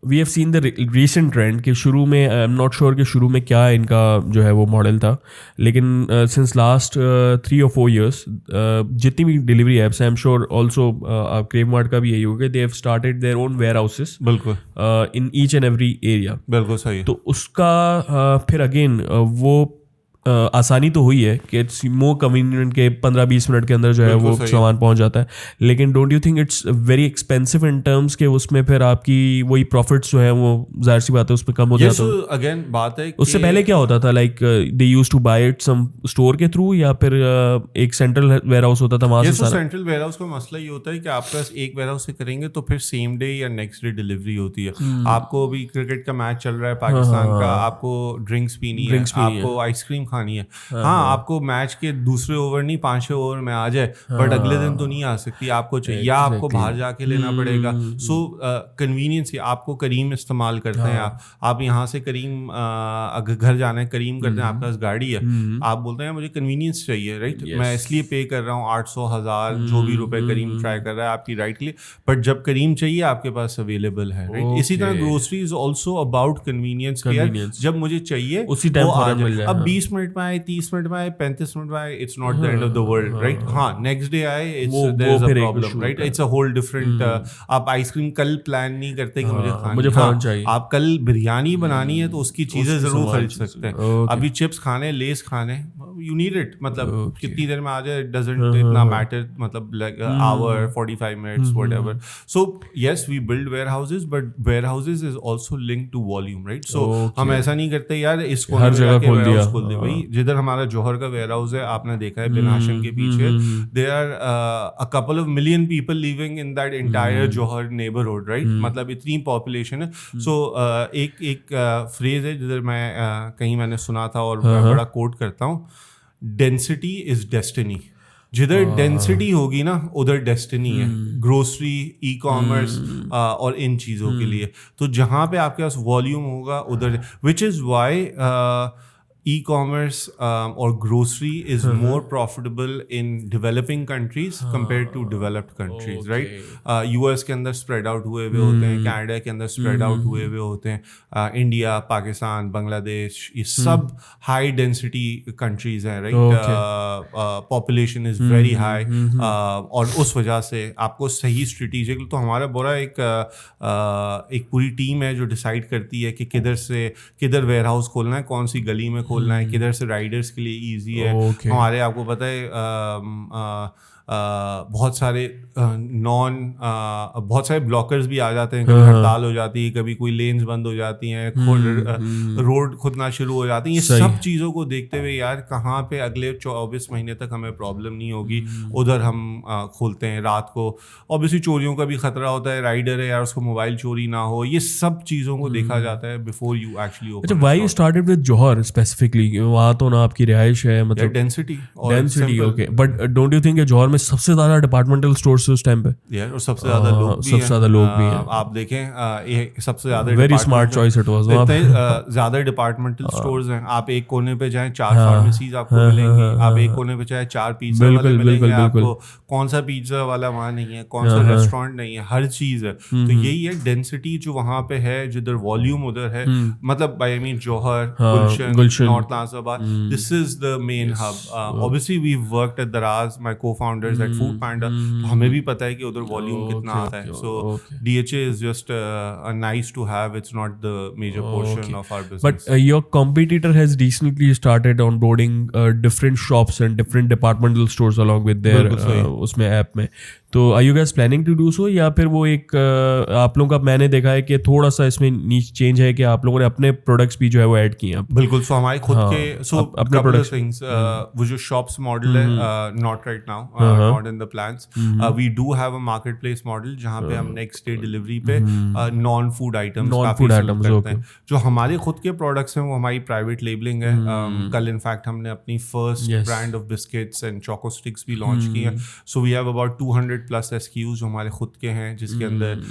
we have seen the recent trend कि शुरू में आई am not sure कि शुरू में क्या इनका जो है वो मॉडल था, लेकिन सिंस लास्ट 3 or 4 years जितनी भी डिलीवरी एप्स हैं, I am sure also KraveMart का भी यही होगा, they have started their own warehouses बिल्कुल in each and every area. बिल्कुल सही। तो उसका फिर अगेन वो आसानी तो हुई है कि इट्स मोर कन्वीनियंट के 15-20 मिनट के अंदर जो है वो सामान पहुंच जाता है, लेकिन don't you think it's very expensive in terms के उसमें फिर आपकी वही प्रॉफिट्स जो है वो जाहिर सी बात है उसमें कम हो जाता है? अगेन बात है उससे पहले क्या होता था, like they used to buy it some store के थ्रू या फिर एक सेंट्रल वेयर हाउस होता था वहां से? सेंट्रल वेयर हाउस का मसला ये होता है कि आपके पास एक वेयर हाउस से करेंगे तो फिर सेम डे या नेक्स्ट डे डिलीवरी होती है। आपको अभी क्रिकेट का मैच चल रहा है पाकिस्तान का, आपको ड्रिंक्स पीनी है, आपको आइसक्रीम खानी है, हाँ आपको मैच के दूसरे ओवर नहीं 5वें ओवर में आ जाए, बट अगले दिन तो नहीं आ सकती, आपको चाहिए या आपको बाहर जाके लेना पड़ेगा। सो कन्वीनियंस, आपको करीम इस्तेमाल करते हैं आप यहाँ से करीम अगर घर जाना है करीम करते हैं, आपके पास गाड़ी है, आप बोलते हैं मुझे कन्वीनियंस चाहिए, राइट, मैं इसलिए पे कर रहा हूँ 800,000 जो भी रुपए करीम ट्राई कर रहा है आपकी राइट के लिए, बट जब करीम चाहिए आपके पास अवेलेबल है, राइट। इसी तरह grocery is also about convenience, जब मुझे चाहिए उसी टाइम आ जाए। अब 20 मिनट में आए, 30 मिनट में आए, 35 मिनट में आए, it's not the end of the world, right. हाँ नेक्स्ट डे आए, there is a problem, right, it's a whole different. आप आइसक्रीम कल प्लान नहीं करते कि मुझे खानी चाहिए, आप कल बिरयानी बनानी है तो उसकी चीजें जरूर खरीद सकते हैं। अभी चिप्स खाने, लेस खाने, यू नीड इट, मतलब कितनी देर में आ जाए, डजंट इतना मैटर, मतलब like our 45 minutes whatever. So yes we build warehouses, but warehouses is also linked to volume, right. सो हम ऐसा नहीं करते यार इसको हर जगह खोल दिया, भाई जिधर हमारा जौहर का वेयर हाउस है आपने देखा है बिन हाशिम के पीछे, there are a couple of million people living in that entire Jauhar neighbourhood, right, मतलब इतनी पॉपुलेशन है। सो एक फ्रेज है जिधर मैं कहीं मैंने सुना था और मैं बड़ा कोट करता हूँ, डेंसिटी इज डेस्टिनी। जिधर डेंसिटी होगी ना उधर डेस्टिनी है, ग्रोसरी, ई कॉमर्स और इन चीज़ों के लिए। तो जहाँ पे आपके पास वॉल्यूम होगा उधर, which is why e-commerce or grocery is more profitable in developing countries compared to developed countries, right? US के अंदर spread out हुए हुए होते हैं, कनाडा के अंदर spread out हुए हुए होते हैं, इंडिया, पाकिस्तान, बांग्लादेश, ये सब high density countries हैं, right? Population is very high, और उस वजह से आपको सही strategic, तो हमारा बुरा एक पूरी टीम है जो डिसाइड करती है कि किधर वेयर हाउस खोलना है, कौन सी गली में खोलना है, किधर से राइडर्स के लिए इजी है। हमारे आपको पता है बहुत सारे बहुत सारे ब्लॉकर्स भी आ जाते हैं, कभी हड़ताल हो जाती है, कभी कोई लेन्स बंद हो जाती हैं, रोड खुदना शुरू हो जाती हैं। ये सब चीज़ों को देखते हुए यार कहाँ पे अगले 24 महीने तक हमें प्रॉब्लम नहीं होगी, उधर हम खोलते हैं। रात को ऑब्वियसली चोरियों का भी खतरा होता है, राइडर है यार उसको मोबाइल चोरी ना हो, ये सब चीज़ों को देखा जाता है बिफोर यू एक्चुअली ओपन। अच्छा, why you started with Jauhar specifically? वहाँ तो ना आपकी रिहाइश है, मतलब density, okay, but don't you think Jauhar में सबसे ज्यादा डिपार्टमेंटल स्टोर्स उस टाइम पे यार, और सबसे ज्यादा लोग भी हैं। आप देखें सबसे ज्यादा very smart choice it was, इतने ज्यादा डिपार्टमेंटल स्टोर्स हैं। आप एक कोने पे जाएं 4 फार्मेसीज आपको मिलेंगी, आप एक कोने पे चाहे 4 पिज्जा वाले मिलेंगे आपको, कौन सा पिज्जा वाला वहाँ नहीं है, कौन सा रेस्टोरेंट नहीं है, हर चीज है। तो यही है डेंसिटी जो वहाँ पे है, जिधर वॉल्यूम उधर है, मतलब I mean Jauhar, Gulshan, North Nazimabad, this is the main hub. Obviously we worked at Daraz, my co founders at FoodPanda, तो हमें भी पता है कि उधर वॉल्यूम कितना आता है। सो DHA is just nice to have, it's not the major portion of our business. But your competitor has recently started onboarding different shops and different departmental stores along with their उसमें app में, तो are you guys planning to do so, या फिर वो एक आप लोगों का मैंने देखा है कि थोड़ा सा इसमें नीच चेंज है कि आप लोगों ने अपने प्रोडक्ट्स भी जो है वो ऐड किए हैं? बिल्कुल, सो हमारे खुद के अपने प्रोडक्ट्स, वो जो शॉप्स मॉडल है, not right now, not in the plans. We do have a market place model जहाँ पे हम नेक्स्ट डे डिलीवरी पे नॉन फूड आइटम्स करते हैं। जो हमारे खुद के प्रोडक्ट्स हैं वो हमारी प्राइवेट लेबलिंग है। कल इनफैक्ट हमने अपनी first brand of biscuits and choco sticks भी लॉन्च की है। So we have about 200 plus SKUs जो हमारे खुद के हैं, जिसके अंदर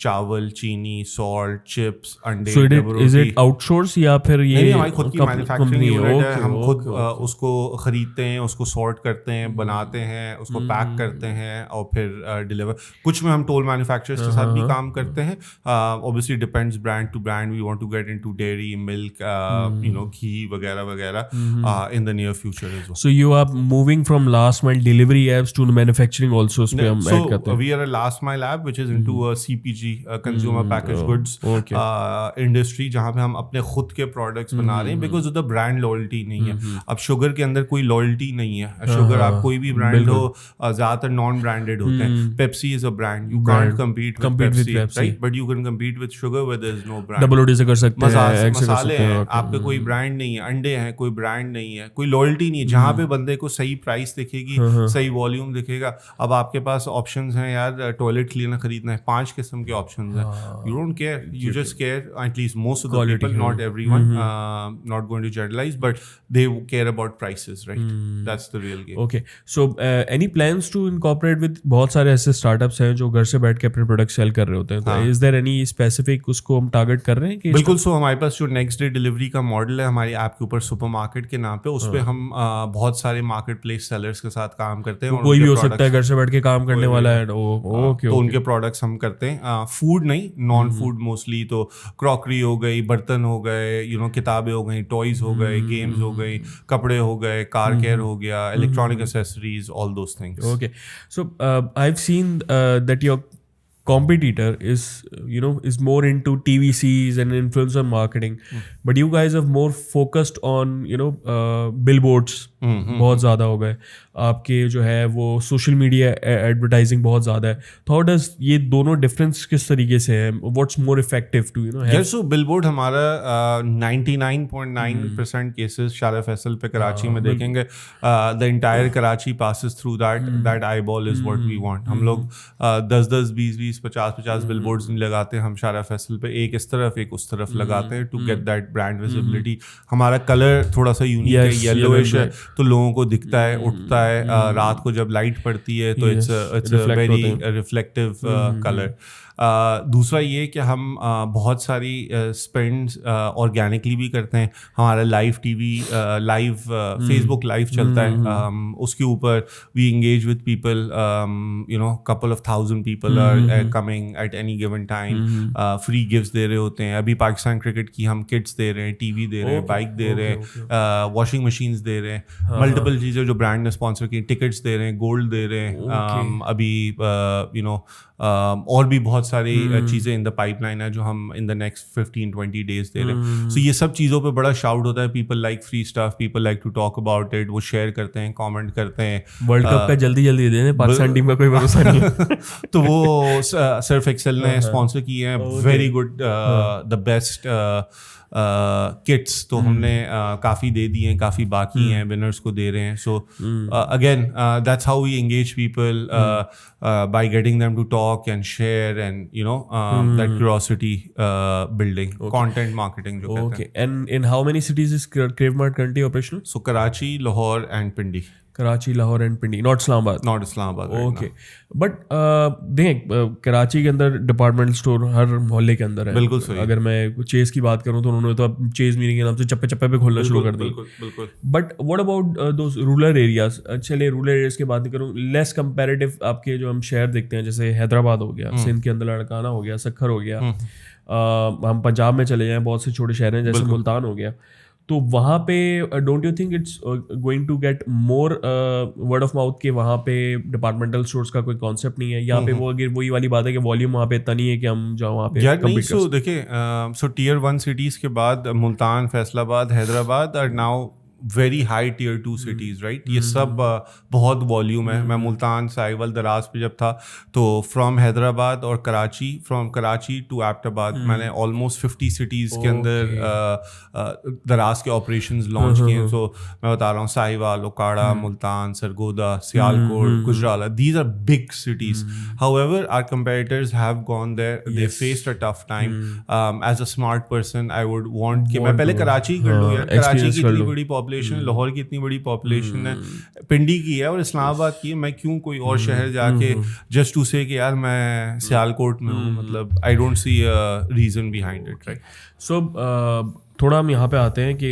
चावल, चीनी, सॉल्ट, चिप्स, अंडे। So is it outsource या फिर ये हमारी खुद की मैन्युफैक्चरिंग यूनिट है, हम खुद उसको खरीदते हैं, उसको सॉर्ट करते हैं, बना बनाते हैं, उसको पैक करते हैं और फिर डिलीवर। कुछ में हम टोल मैन्युफैक्चरर्स के साथ भी काम करते हैं। Obviously depends brand to brand, we want to get into dairy, milk, ghee वगैरह वगैरह in the near future as well. So you are moving from last mile delivery apps to manufacturing also, उस पे हम ऐड करते हैं. We are a last mile app which is into a CPG, consumer packaged goods okay. industry, जहाँ पे हम अपने खुद के products बना रहे हैं because of the brand loyalty नहीं है। अब शुगर के अंदर कोई loyalty नहीं है। शुगर आप कोई भी ब्रांड हो, ज़्यादातर नॉन ब्रांडेड होते हैं। Pepsi is a brand, you can't compete with Pepsi, right? But you can compete with sugar where there is no brand. Double OD से कर सकते हैं, मसाले हैं, आपके कोई ब्रांड नहीं है। अंडे हैं, कोई ब्रांड नहीं है, कोई लॉयल्टी नहीं है। जहाँ पे बंदे को सही प्राइस दिखेगी, सही वॉल्यूम दिखेगा। अब आपके पास ऑप्शंस हैं यार, टॉयलेट क्लीनर खरीदना है, 5 किस्म के ऑप्शंस हैं। You don't care, you just care, at least most of the people, not everyone, not going to generalise, but they care about prices, right? That's the real game. Okay, so any plans to incorporate with, बहुत सारे ऐसे startups हैं जो घर से बैठ के अपने प्रोडक्ट सेल कर रहे होते हैं, तो इज देयर एनी स्पेसिफिक उसको हम टारगेट कर रहे हैं कि? बिल्कुल। सो हमारे पास जो नेक्स्ट डे डिलीवरी का मॉडल है हमारी ऐप के ऊपर, सुपरमार्केट के नाम पे, उस पे हम बहुत सारे मार्केट प्लेस सेलर्स के साथ काम करते हैं। कोई भी हो सकता है घर से बैठ के काम करने वाला है। ओके, तो उनके प्रोडक्ट्स हम करते हैं। फूड नहीं, नॉन फूड मोस्टली, तो क्रॉकरी हो गई, बर्तन हो गए, किताबें हो गई, टॉयज हो गए, गेम्स हो गई, कपड़े हो गए, कार केयर हो गया, electronic accessories, all those things. Okay, so I have seen that your competitor is more into TVCs and influencer marketing, but you guys have more focused on billboards, बहुत ज़्यादा हो गए आपके जो है वो सोशल मीडिया एडवर्टाइजिंग बहुत ज़्यादा है। तो हाउ डज ये दोनों डिफरेंस किस तरीके से है? What's more effective to so billboard हमारा 99.9% केसेस शारा फैसल पे कराची में देखेंगे। The entire Karachi passes through that eyeball is what we want. हम लोग 10-10, 20-20, 50-50 बिलबोर्ड्स नहीं लगाते हम शारा फैसल पे, एक इस तरफ एक उस तरफ लगाते हैं to get that brand visibility. हमारा कलर थोड़ा सा यूनिक है, येलोइश है, तो लोगों को दिखता है, उठता है। रात को जब लाइट पड़ती है तो it's a very reflective colour. दूसरा ये कि हम बहुत सारी स्पेंड्स ऑर्गेनिकली भी करते हैं। हमारा live TV, live Facebook live चलता है, उसके ऊपर we engage with people, couple of thousand people are coming at any given time, free gifts दे रहे होते हैं। अभी पाकिस्तान क्रिकेट की हम किट्स दे रहे हैं, टीवी दे रहे हैं, बाइक दे रहे हैं, वॉशिंग मशीन्स दे रहे हैं, मल्टीपल चीज़ें जो ब्रांड ने स्पॉन्सर की, टिकट्स दे रहे हैं, गोल्ड दे रहे हैं। अभी और भी बहुत सारी चीज़ें इन द पाइपलाइन है जो हम इन द नेक्स्ट 15-20 डेज दे रहे हैं। सो ये सब चीज़ों पे बड़ा शाउट होता है। People like free stuff, people like to talk about it, वो शेयर करते हैं, कमेंट करते हैं। वर्ल्ड कप का जल्दी दे दें, पाकिस्तान टीम का कोई भरोसा नहीं है। तो वो सर्फ एक्सेल ने स्पॉन्सर किए हैं, very good, the best kits. तो हमने काफ़ी दे दिए हैं, काफ़ी बाकी हैं, विनर्स को दे रहे हैं। So again that's how we engage people, by getting them to talk and share and that curiosity building, content marketing जो कहते हैं। And in how many cities is KraveMart currently operational? So Karachi, Lahore and Pindi. Karachi, Lahore and Pindi, not Islamabad. Not Islamabad. Okay, but देख कराची के अंदर departmental store हर मोहल्ले के अंदर है। बिल्कुल सही। अगर मैं चेज़ की बात करूँ तो उन्होंने तो अब चेज़ मीनिंग के नाम से चप्पे चप्पे पे खोलना शुरू कर दिया। बिल्कुल। But what about those rural areas? चलिए रूरल एरियाज की बात नहीं करूँ, लेस कंपैरेटिव आपके जो हम शहर देखते हैं, जैसे हैदराबाद हो गया, सिंध के अंदर लड़काना हो गया, सखर हो गया, हम पंजाब में चले जाएँ, बहुत से छोटे शहर हैं जैसे मुल्तान हो गया। तो वहाँ पे don't you think it's going to get more word of mouth के वहाँ पे डिपार्टमेंटल स्टोर्स का कोई कॉन्सेप्ट नहीं है? यहाँ पे वो अगर वही वाली बात है कि वॉल्यूम वहाँ पे इतना नहीं है कि हम जाओ वहाँ पे यार नहीं। सो देखिए, सो टियर 1 सिटीज़ के बाद Multan, Faisalabad, Hyderabad are now very high tier 2 cities, right? ये सब बहुत वॉल्यूम है। मैं मुल्तान, साहिवाल, दराज पे जब था तो फ्रॉम हैदराबाद और कराची, फ्रॉम कराची टू एबटाबाद मैंने ऑलमोस्ट 50 सिटीज़ के अंदर दराज के ऑपरेशंस लॉन्च किए। सो मैं बता रहा हूँ, Sahiwal, Okara, Multan, Sargodha, Sialkot, Gujranwala, these are big cities. However our competitors have gone there, they faced a tough time. As a smart person I would want कि मैं पहले कराची कर लूँ यार। कराची की इतनी बड़ी पॉपुलेशन, लाहौर की इतनी बड़ी पॉपुलेशन है, पिंडी की है और इस्लामाबाद की है। मैं क्यों कोई और शहर जाके जस्ट टू से कि यार मैं सियालकोट में हूँ? मतलब I don't see a reason behind it, right? So थोड़ा हम यहाँ पे आते हैं कि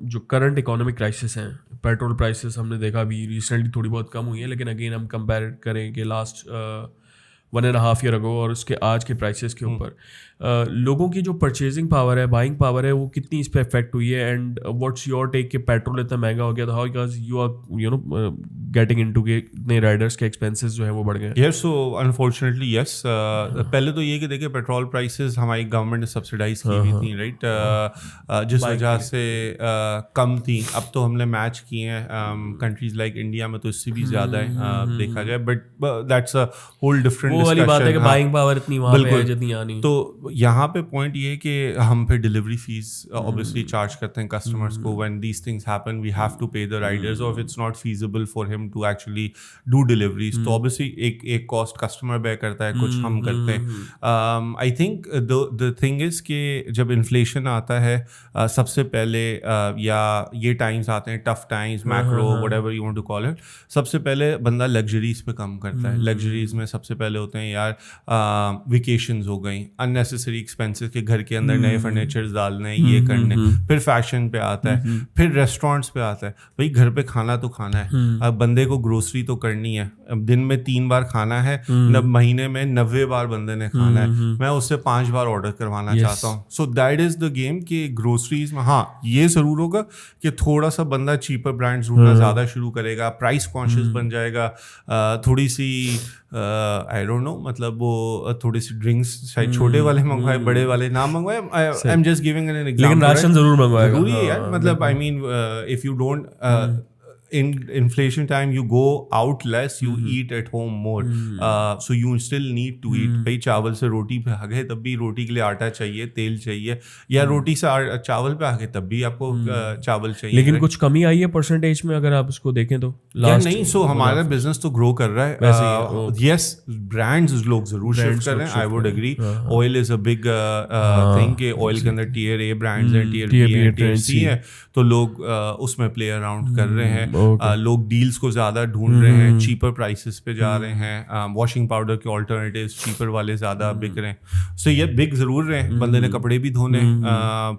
जो करंट इकोनॉमिक क्राइसिस हैं, पेट्रोल प्राइसेस हमने देखा अभी रिसेंटली थोड़ी बहुत कम हुई है, लेकिन अगेन हम कंपेयर करें कि लास्ट 1.5 ईयर अगो और उसके आज के प्राइसेस के ऊपर लोगों की जो परचेजिंग पावर है, बाइंग पावर है, वो कितनी इस पे इफेक्ट हुई है, एंड व्हाट्स योर टेक कि पेट्रोल इतना महंगा हो गया था, how because you are you know getting into के इतने राइडर्स के एक्सपेंसेस जो है वो बढ़ गए? यस, सो अनफॉर्चुनेटली यस, पहले तो ये कि देखिए पेट्रोल प्राइसेस हमारी गवर्नमेंट ने सब्सिडाइज की हुई थी, राइट, जिस वजह से कम थी. अब तो हमने मैच किए हैं कंट्रीज लाइक इंडिया में, तो इससे भी ज़्यादा है देखा जाए, but that's a whole different वो वाली बात है कि डिस्कशन. बाइंग पावर इतनी वहाँ पे है जितनी यहाँ नहीं. तो यहाँ पे पॉइंट ये है कि हम फिर डिलीवरी फीस ऑब्वियसली चार्ज करते हैं कस्टमर्स को. When these things happen we have to pay the riders, और if it's not feasible for him to actually do deliveries, तो ऑब्वियसली एक कॉस्ट कस्टमर बेयर करता है, कुछ हम करते हैं. I think the thing is कि जब इन्फ्लेशन आता है सबसे पहले या ये टाइम्स आते हैं, tough times, macro, whatever you want to call it, सबसे पहले बंदा लग्जरीज पे कम करता है. लग्जरीज में सबसे पहले होते हैं यार वेकेशंस हो गई, अननेसेसरी एक्सपेंसेस के घर के अंदर नए फर्नीचर्स डालने, ये करने, फिर फैशन पे आता है, फिर रेस्टोरेंट्स पे आता है. भाई घर पे खाना तो खाना है, अब बंदे को ग्रोसरी तो करनी है. अब दिन में 3 बार खाना है, महीने में 90 बार बंदे ने खाना है. मैं उससे 5 बार ऑर्डर करवाना चाहता हूँ. So that is the game कि ग्रोसरीज में हाँ ये ज़रूर होगा कि थोड़ा सा बंदा चीपर ब्रांड्स ढूंढना ज़्यादा शुरू करेगा, प्राइस कॉन्शियस बन जाएगा, थोड़ी सी आई डोंट नो, मतलब वो थोड़ी सी ड्रिंक्स शायद छोटे वाले मंगवाए, बड़े वाले ना मंगवाए. I am just giving an example. लेकिन राशन जरूर मंगवाएगा. जरूरी है यार, मतलब I mean if you don't in inflation time you go out less, you eat at home more, so you still need to eat. भाई चावल से रोटी पे आ गए तब भी रोटी के लिए आटा चाहिए, तेल चाहिए, या रोटी से चावल पे आ गए तब भी आपको चावल चाहिए. लेकिन कुछ कमी आई है परसेंटेज में अगर आप उसको देखें तो लास्ट नहीं. सो हमारा बिजनेस तो ग्रो कर रहा है. यस, ब्रांड्स लोग जरूर शिफ्ट कर रहे हैं, I would agree. Oil is a big thing कि ऑयल के अंदर टियर ए ब्रांड्स हैं, टियर बी है, टियर सी है, तो लोग उसमें प्ले अराउंड कर रहे हैं. लोग डील्स को ज़्यादा ढूंढ रहे हैं, चीपर प्राइसेस पे जा रहे हैं. वॉशिंग पाउडर के ऑल्टरनेटिव्स चीपर वाले ज़्यादा बिक रहे हैं. सो ये बिक ज़रूर रहे हैं. बंदे ने कपड़े भी धोने,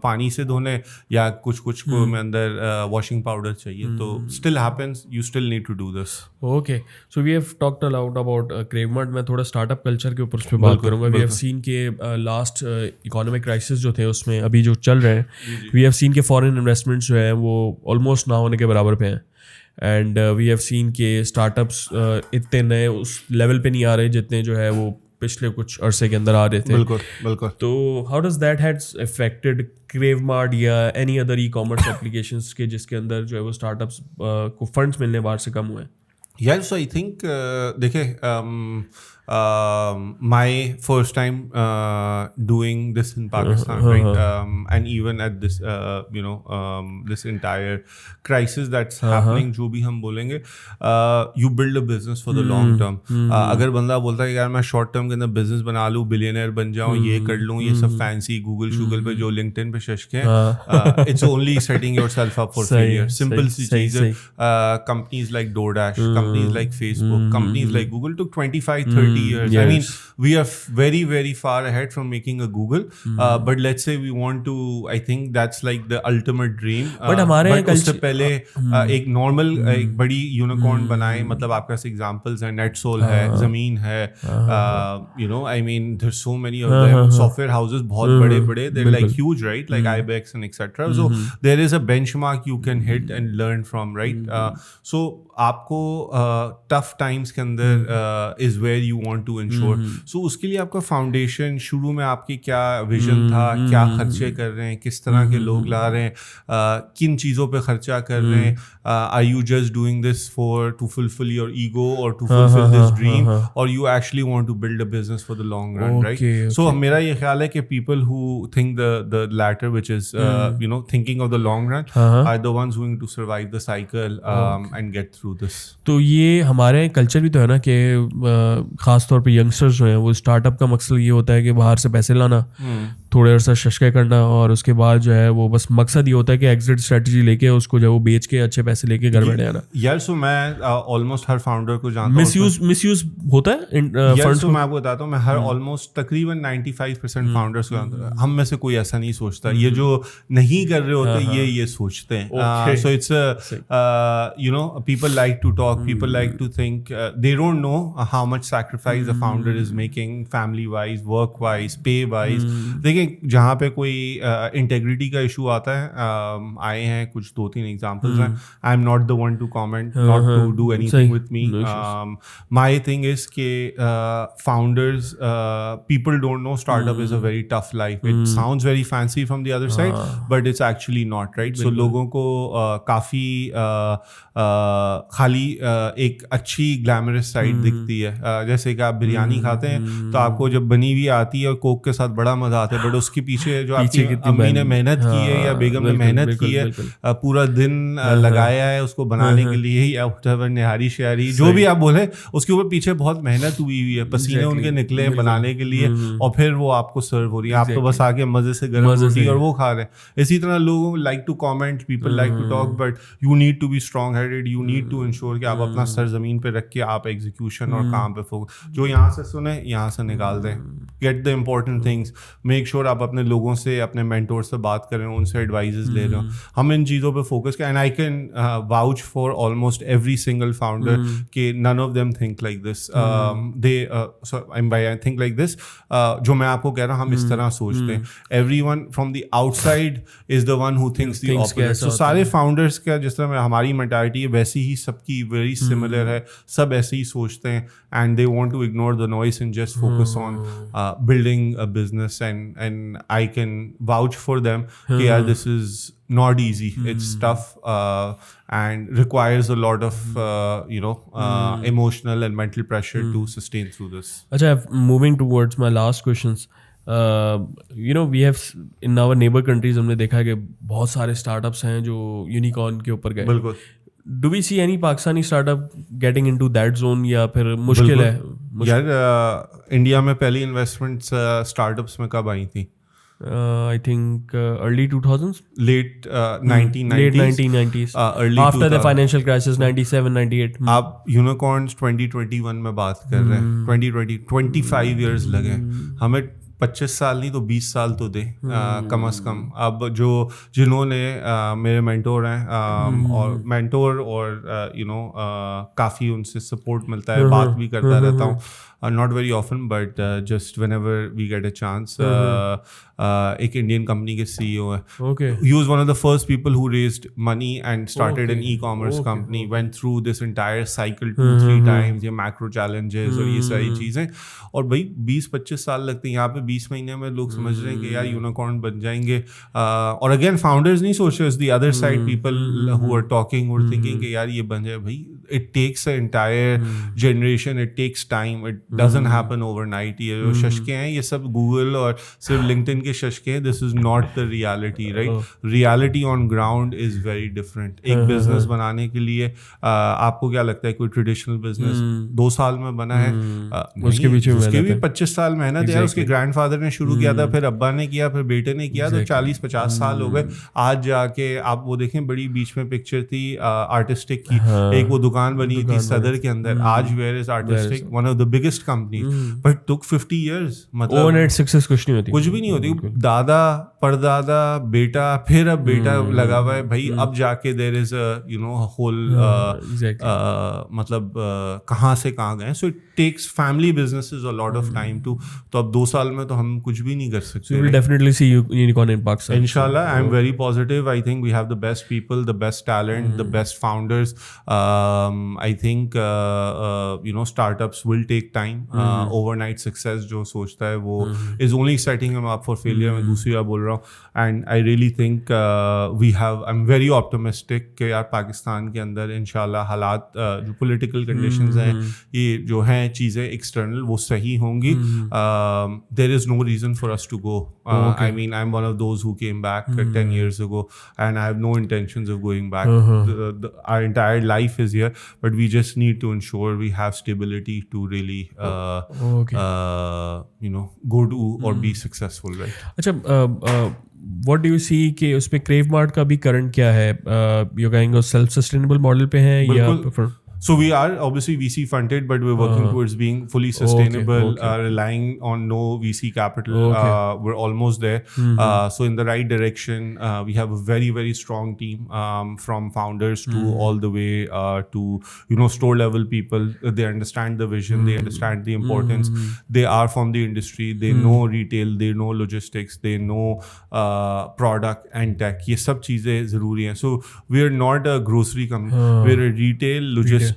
पानी से धोने, या कुछ को में अंदर वॉशिंग पाउडर चाहिए, तो still happens, you still need to do this. Okay, so we have talked a lot about KraveMart. मैं थोड़ा स्टार्टअप कल्चर के ऊपर उस पर बात करूँगा. वी हैव सीन के लास्ट इकोनॉमिक क्राइसिस जो थे उसमें अभी जो चल रहे हैं, वी हैव सीन के फॉरेन इन्वेस्टमेंट्स जो है वो ऑलमोस्ट ना होने के बराबर पे हैं. एंड वी हैव सीन के स्टार्टअप्स इतने नए उस लेवल पे नहीं आ रहे जितने जो है वो पिछले कुछ अरसे के अंदर आ रहे थे. बिल्कुल. तो how does that has affected KraveMart या एनी अदर ई-कॉमर्स एप्लीकेशंस के जिसके अंदर जो है वो स्टार्टअप्स को फंड्स मिलने बाहर से कम हुए? Yeah, so I think देखिए my first time doing this in Pakistan, right? And even at this this entire crisis that's happening, जो भी हम बोलेंगे, you build a business for the long term. अगर बंदा बोलता है यार मैं शॉर्ट टर्म के अंदर बिजनेस बना लूँ, बिलियनर बन जाऊँ, ये कर लूँ, ये सब फैंसी गूगल पे जो लिंक्डइन पे शशके हैं, it's only setting yourself up for failure. Simple सी चीज़ है. Companies like DoorDash, companies like Facebook, companies like Google took 25-30 years. Yes. I mean, we are very very far ahead from making a Google, but let's say we want to, I think that's like the ultimate dream. But हमारे उससे पहले एक normal एक बड़ी unicorn बनाए, मतलब आपके पास examples हैं, नेटसोल है, जमीन है, I mean there's so many of them. Software houses बहुत बड़े, they're like huge, right? Like IBEX and etc. So there is a benchmark you can hit and learn from, right? So आपको tough times के अंदर is where you want to ensure. So उसके लिए आपका foundation, शुरू में आपकी क्या विजन था, क्या खर्चे कर रहे हैं, किस तरह के लोग ला रहे हैं, किन चीज़ों पे खर्चा कर रहे हैं, are you just doing this for to fulfill your ego और टू फुलफिल दिस ड्रीम, और you actually want to build a business for the long run, right? So मेरा ये ख्याल है कि people who think the latter, which is thinking of the long run, are the ones going to survive the cycle and get through this. तो ये हमारे culture भी तो है ना कि ख़ास तौर पे यंगस्टर्स जो हैं वो स्टार्टअप का मकसद ये होता है कि बाहर से पैसे लाना, थोड़े अर्सा शशके करना और उसके बाद जो है वो बस मकसद ये होता है कि एग्जिट स्ट्रेटजी लेके उसको जो है वो बेच के अच्छे पैसे लेके घर बैठे आना। यार सो मैं ऑलमोस्ट हर फाउंडर को जानता हूँ। मिसयूज होता है यार फंड्स सो को। मैं आपको बताता हूँ, मैं हर ऑलमोस्ट तकरीबन 95% फाउंडर्स को जानता हूँ। हम में से कोई ऐसा नहीं सोचता, ये जो नहीं कर रहे होते ये सोचते हैं। So it's you know people like to talk, people like to think, they don't know how much sacrifice a founder is making, family wise, work wise, pay wise. देखिए जहाँ पे कोई इंटेग्रिटी का इशू आता है, आए हैं कुछ 2-3 एग्जांपल्स हैं। I am not the one to comment, not to do anything with me. My thing is के founders, people don't know startup is a very tough life. It sounds very fancy from the other side, but it's actually not, right? So लोगों को काफ़ी खाली एक अच्छी glamorous side दिखती है। जैसे कि आप बिरयानी खाते हैं तो आपको जब बनी हुई आती है और कोक के साथ बड़ा मजा आता है, बट उसके पीछे जो आपकी अम्मी ने मेहनत की है या बेगम ने मेहनत की है, पूरा दिन लगाया है उसको बनाने के लिए, या निहारी शहरी जो भी आप बोले, उसके ऊपर पीछे बहुत मेहनत हुई है, पसीने उनके निकले बनाने के लिए, और फिर वो आपको सर्व हो रही है। आप तो बस आके मजे से गर्म रोटी और वो खा रहे हैं। इसी तरह लोगों like to comment, people like to talk, but you need to be strong headed, you need to ensure कि आप अपना सर जमीन पे रख के आप एग्जीक्यूशन और काम पे फोकस, जो यहाँ से सुने यहाँ से निकाल दें। Get the important things, make sure आप अपने लोगों से, अपने मेंटोर से बात करें, उनसे एडवाइजेस ले रहे हो। हम इन चीज़ों पे फोकस करें, and I can vouch for almost every single founder कि none of them think like this, they I think like this, जो मैं आपको कह रहा हूँ हम इस तरह सोचते हैं। Everyone from the outside is the one who thinks the opposite. So सारे फाउंडर्स का जिस तरह हमारी मेंटालिटी है वैसी ही सबकी वेरी सिमिलर है, सब ऐसे ही सोचते हैं, and they want to ignore the noise and just focus on building a business, and I can vouch for them कि यार this is not easy, it's tough, and requires a lot of emotional and mental pressure to sustain through this. Acha, moving towards my last questions, we have in our neighbor countries हमने देखा है कि बहुत सारे startups हैं जो unicorn के ऊपर गए। बिल्कुल। Do we see any Pakistani startup getting into that zone या फिर मुश्किल है? यार इंडिया में पहली इन्वेस्टमेंट्स स्टार्टअप्स में कब आई थी? I think early 2000s, late 1990s, early after 2000. The financial crisis 97 98. आप यूनिकॉर्न्स 2021 में बात कर रहे हैं, 25 years लगे हमें, 25 साल नहीं तो 20 साल तो दे कम अज़ कम। अब जिन्होंने मेरे मेंटोर हैं और मेंटोर और काफ़ी उनसे सपोर्ट मिलता है, बात भी करता रहता हूँ, not very often but just whenever we get a chance। एक इंडियन कंपनी के CEO है। Okay. He was one of the first people who raised money and started an e-commerce company, went through this entire cycle 2-3 times, ये macro challenges और ये सारी चीज़ें, और भाई 20-25 साल लगते हैं। यहाँ पे 20 महीने में लोग समझ रहे हैं कि यार यूनिकॉर्न बन जाएंगे। और अगेन फाउंडर्स नहीं सोच रहे, the other side people who are talking who are thinking कि यार ये बन जाए। भाई it takes an entire generation, it takes time, it doesn't happen overnight। ये जो शशके हैं ये सब गूगल और सिर्फ लिंक्डइन के शशके हैं, this is not the reality, right? Reality on ground is very different। एक बिजनेस बनाने के लिए आपको क्या लगता है कोई ट्रेडिशनल बिजनेस 2 साल में बना है? उसके भी 25 साल मेहनत है। उसके ग्रैंडफादर ने शुरू किया था, फिर अब्बा ने किया, फिर बेटे ने किया, तो 40-50 साल हो गए। आज जाके आप वो देखें, बड़ी बीच में पिक्चर थी आर्टिस्टिक की, एक वो दुकान बनी थी सदर के अंदर, आज where is artistic, one of the biggest company, but took 50 years। मतलब ओवरनाइट सक्सेस कुछ भी नहीं होती। दादा परदादा बेटा, फिर अब बेटा लगा हुआ है भाई, अब जाके देयर इज होल मतलब कहाँ से कहाँ गए। So it takes family businesses a lot of time to, तो अब 2 साल में तो हम कुछ भी नहीं कर सकते। You will definitely see unicorn in Pakistan. Inshallah, I am very positive. I think we have the best people, the best talent, the best founders. I think startups will take time. Overnight success जो सोचता है वो is only setting him up for failure। मैं दूसरी बार बोल रहा हूँ, and I really think I'm very optimistic कि यार पाकिस्तान के अंदर इंशाल्लाह हालात जो political conditions हैं ये जो हैं चीज़ें एक्सटर्नल वो सही होंगी, there is no reason for us to go. I mean, I'm one of those who came back 10 years ago, and I have no intentions of going back. Our entire life is here, but we just need to ensure we have stability to really go to or be successful, right? अच्छा, what do you see कि उस पे crave mart का भी current क्या है? You're going self sustainable model पे हैं या बिल्कुल. So we are obviously VC funded, but we're working towards being fully sustainable, relying on no VC capital. We're almost there. So in the right direction. We have a very, very strong team, from founders to all the way to store level people. They understand the vision. They understand the importance. They are from the industry. They know retail. They know logistics. They know product and tech. ये सब चीजें जरूरी हैं. So we're not a grocery company. We're a retail logistics.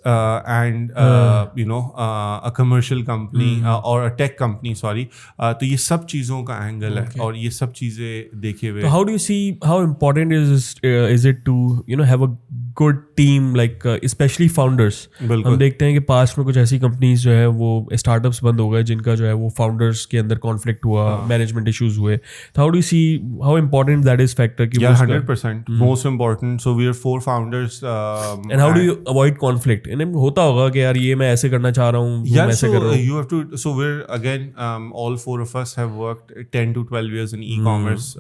And a commercial company or a tech company, sorry. तो ये सब चीज़ों का एंगल है और ये सब चीज़ें देखे हुए. So how do you see how important is it to have a good team, like especially founders? हम देखते हैं कि पास्ट में कुछ ऐसी कंपनीज जो है वो स्टार्टअप्स बंद हो गए जिनका जो है वो फाउंडर्स के अंदर कॉन्फ्लिक्ट हुआ, मैनेजमेंट इश्यूज हुए. तो how do you see how important that is factor? Yeah, 100% most important. So we are 4 founders. And how do you avoid conflict? इन्हें होता होगा कि यार ये मैं ऐसे करना चाह रहा हूँ, yeah, ऐसे कर रहा हूँ. You have to. So we're again, all 4 of us have worked 10 to 12 years in e-commerce,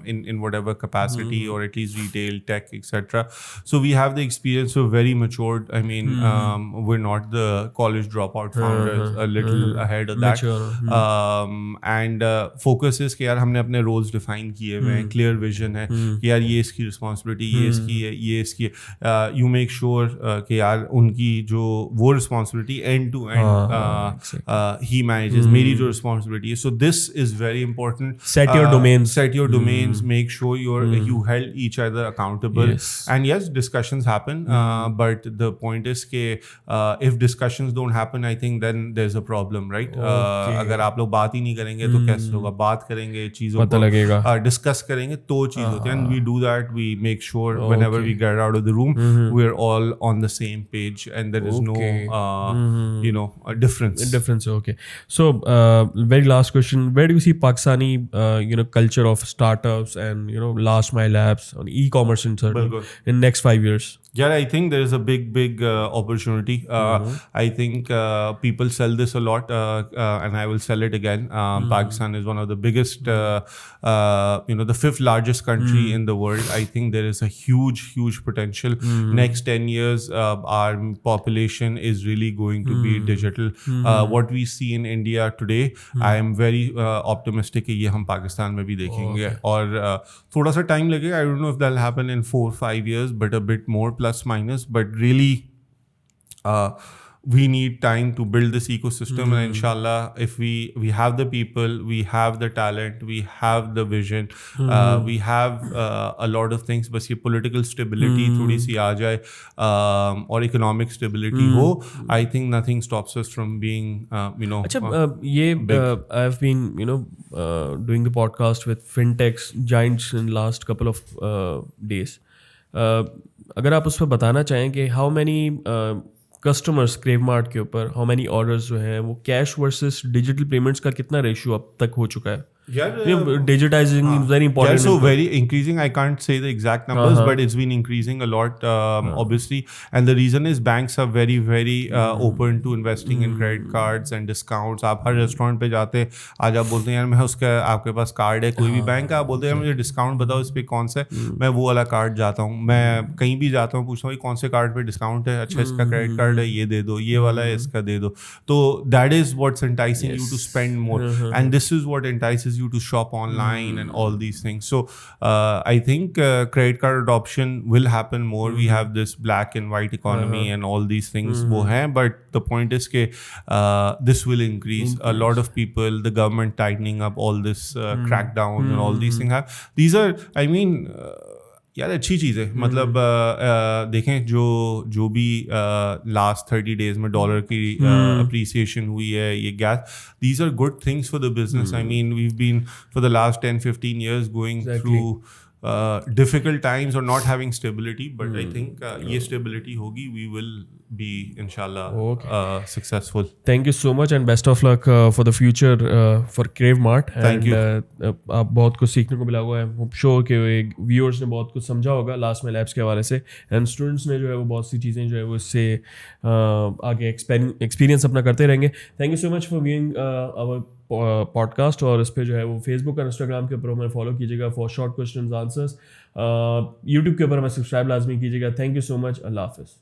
in whatever capacity, or at least retail, tech, etc. So we have the experience. We're very matured. I mean, we're not the college dropout founders. A little ahead of that. And focus is कि यार हमने अपने roles define किए हुए हैं, clear vision है कि यार ये इसकी responsibility, ये इसकी है, ये इसकी है. You make sure कि यार उनकी जो वो responsibility end to end he manages, मेरी जो रिस्पॉन्सिबिलिटी है. So this is very important. Set your domains. Make sure you held each other accountable. And yes, discussions happen, but the point is कि if discussions don't happen, I think then there's a problem, right? अगर आप लोग बात ही नहीं करेंगे तो कैसे होगा? बात करेंगे, चीज़ों को डिस्कस करेंगे तो चीज़ होती है. And we do that. We make sure whenever we get out of the room, we're all on the same page and there is no a difference. Okay. So very last question, where do you see Pakistani culture of startups and last mile apps on e-commerce in next 5 years? Yeah, I think there is a big opportunity. I think people sell this a lot, and I will sell it again. Pakistan is one of the biggest, the 5th largest country in the world. I think there is a huge potential. Next 10 years, our population is really going to be digital. What we see in India today, I am very optimistic कि ये हम पाकिस्तान में भी देखेंगे. और थोड़ा सा time लगेगा. I don't know if that'll happen in 4-5 years, but a bit more plus minus. But really, we need time to build this ecosystem, and inshallah, if we have the people, we have the talent, we have the vision, we have a lot of things. बस ये political stability थोड़ी सी आ जाए, और economic stability हो, I think nothing stops us from being अच्छा, ये I've been doing the podcast with fintechs giants in last couple of days. अगर आप उस पर बताना चाहें कि how many कस्टमर्स KraveMart के ऊपर, how many orders जो हैं वो कैश वर्सेस डिजिटल पेमेंट्स का कितना रेशियो अब तक हो चुका है? Digitizing is very important. So very increasing. I can't say the exact numbers, but it's been increasing a lot, obviously. And the reason is banks are very open to investing in credit cards and discounts. आप हर restaurant पे जाते हैं, आज आप बोलते हैं यार मैं उसका, आपके पास कार्ड है कोई भी बैंक का, आप बोलते हैं यार मुझे डिस्काउंट बताओ इस पे कौन सा है, मैं वो वाला कार्ड जाता हूँ. मैं कहीं भी जाता हूँ पूछता हूँ कौन से कार्ड पे डिस्काउंट है, अच्छा इसका क्रेडिट कार्ड है, ये दे दो, ये वाला है इसका दे दो. तो that is what's enticing you to spend more, and this is what entices you to shop online and all these things. So I think credit card adoption will happen more. We have this black and white economy and all these things wo hain, but the point is ke this will increase. A lot of people, the government tightening up all this crackdown and all these things these are, I mean, यार अच्छी चीज़ है. मतलब देखें जो भी last 30 days में dollar की appreciation हुई है, ये gas, these are good things for the business. I mean, we've been for the last 10-15 years going through difficult times or not having stability, but I think ये stability होगी, we will be Okay. inshallah successful. Thank you so much and best of luck for the future for crave mart Thank and you. आप बहुत कुछ सीखने को मिला हुआ है श्योर के व्यूअर्स ने बहुत कुछ समझा होगा लास्ट में लैब्स के हवाले से एंड स्टूडेंट्स ने जो है वो बहुत सी चीज़ें जो है वो इससे आगे एक्सपीरियंस अपना करते रहेंगे. Thank you so much for viewing our podcast और इस पर जो है वो फेसबुक और इंस्टाग्राम के ऊपर हमें फॉलो कीजिएगा for short question answers. YouTube के ऊपर हमें सब्सक्राइब लाजमी कीजिएगा. Thank you so much. अल्लाह हाफिज़.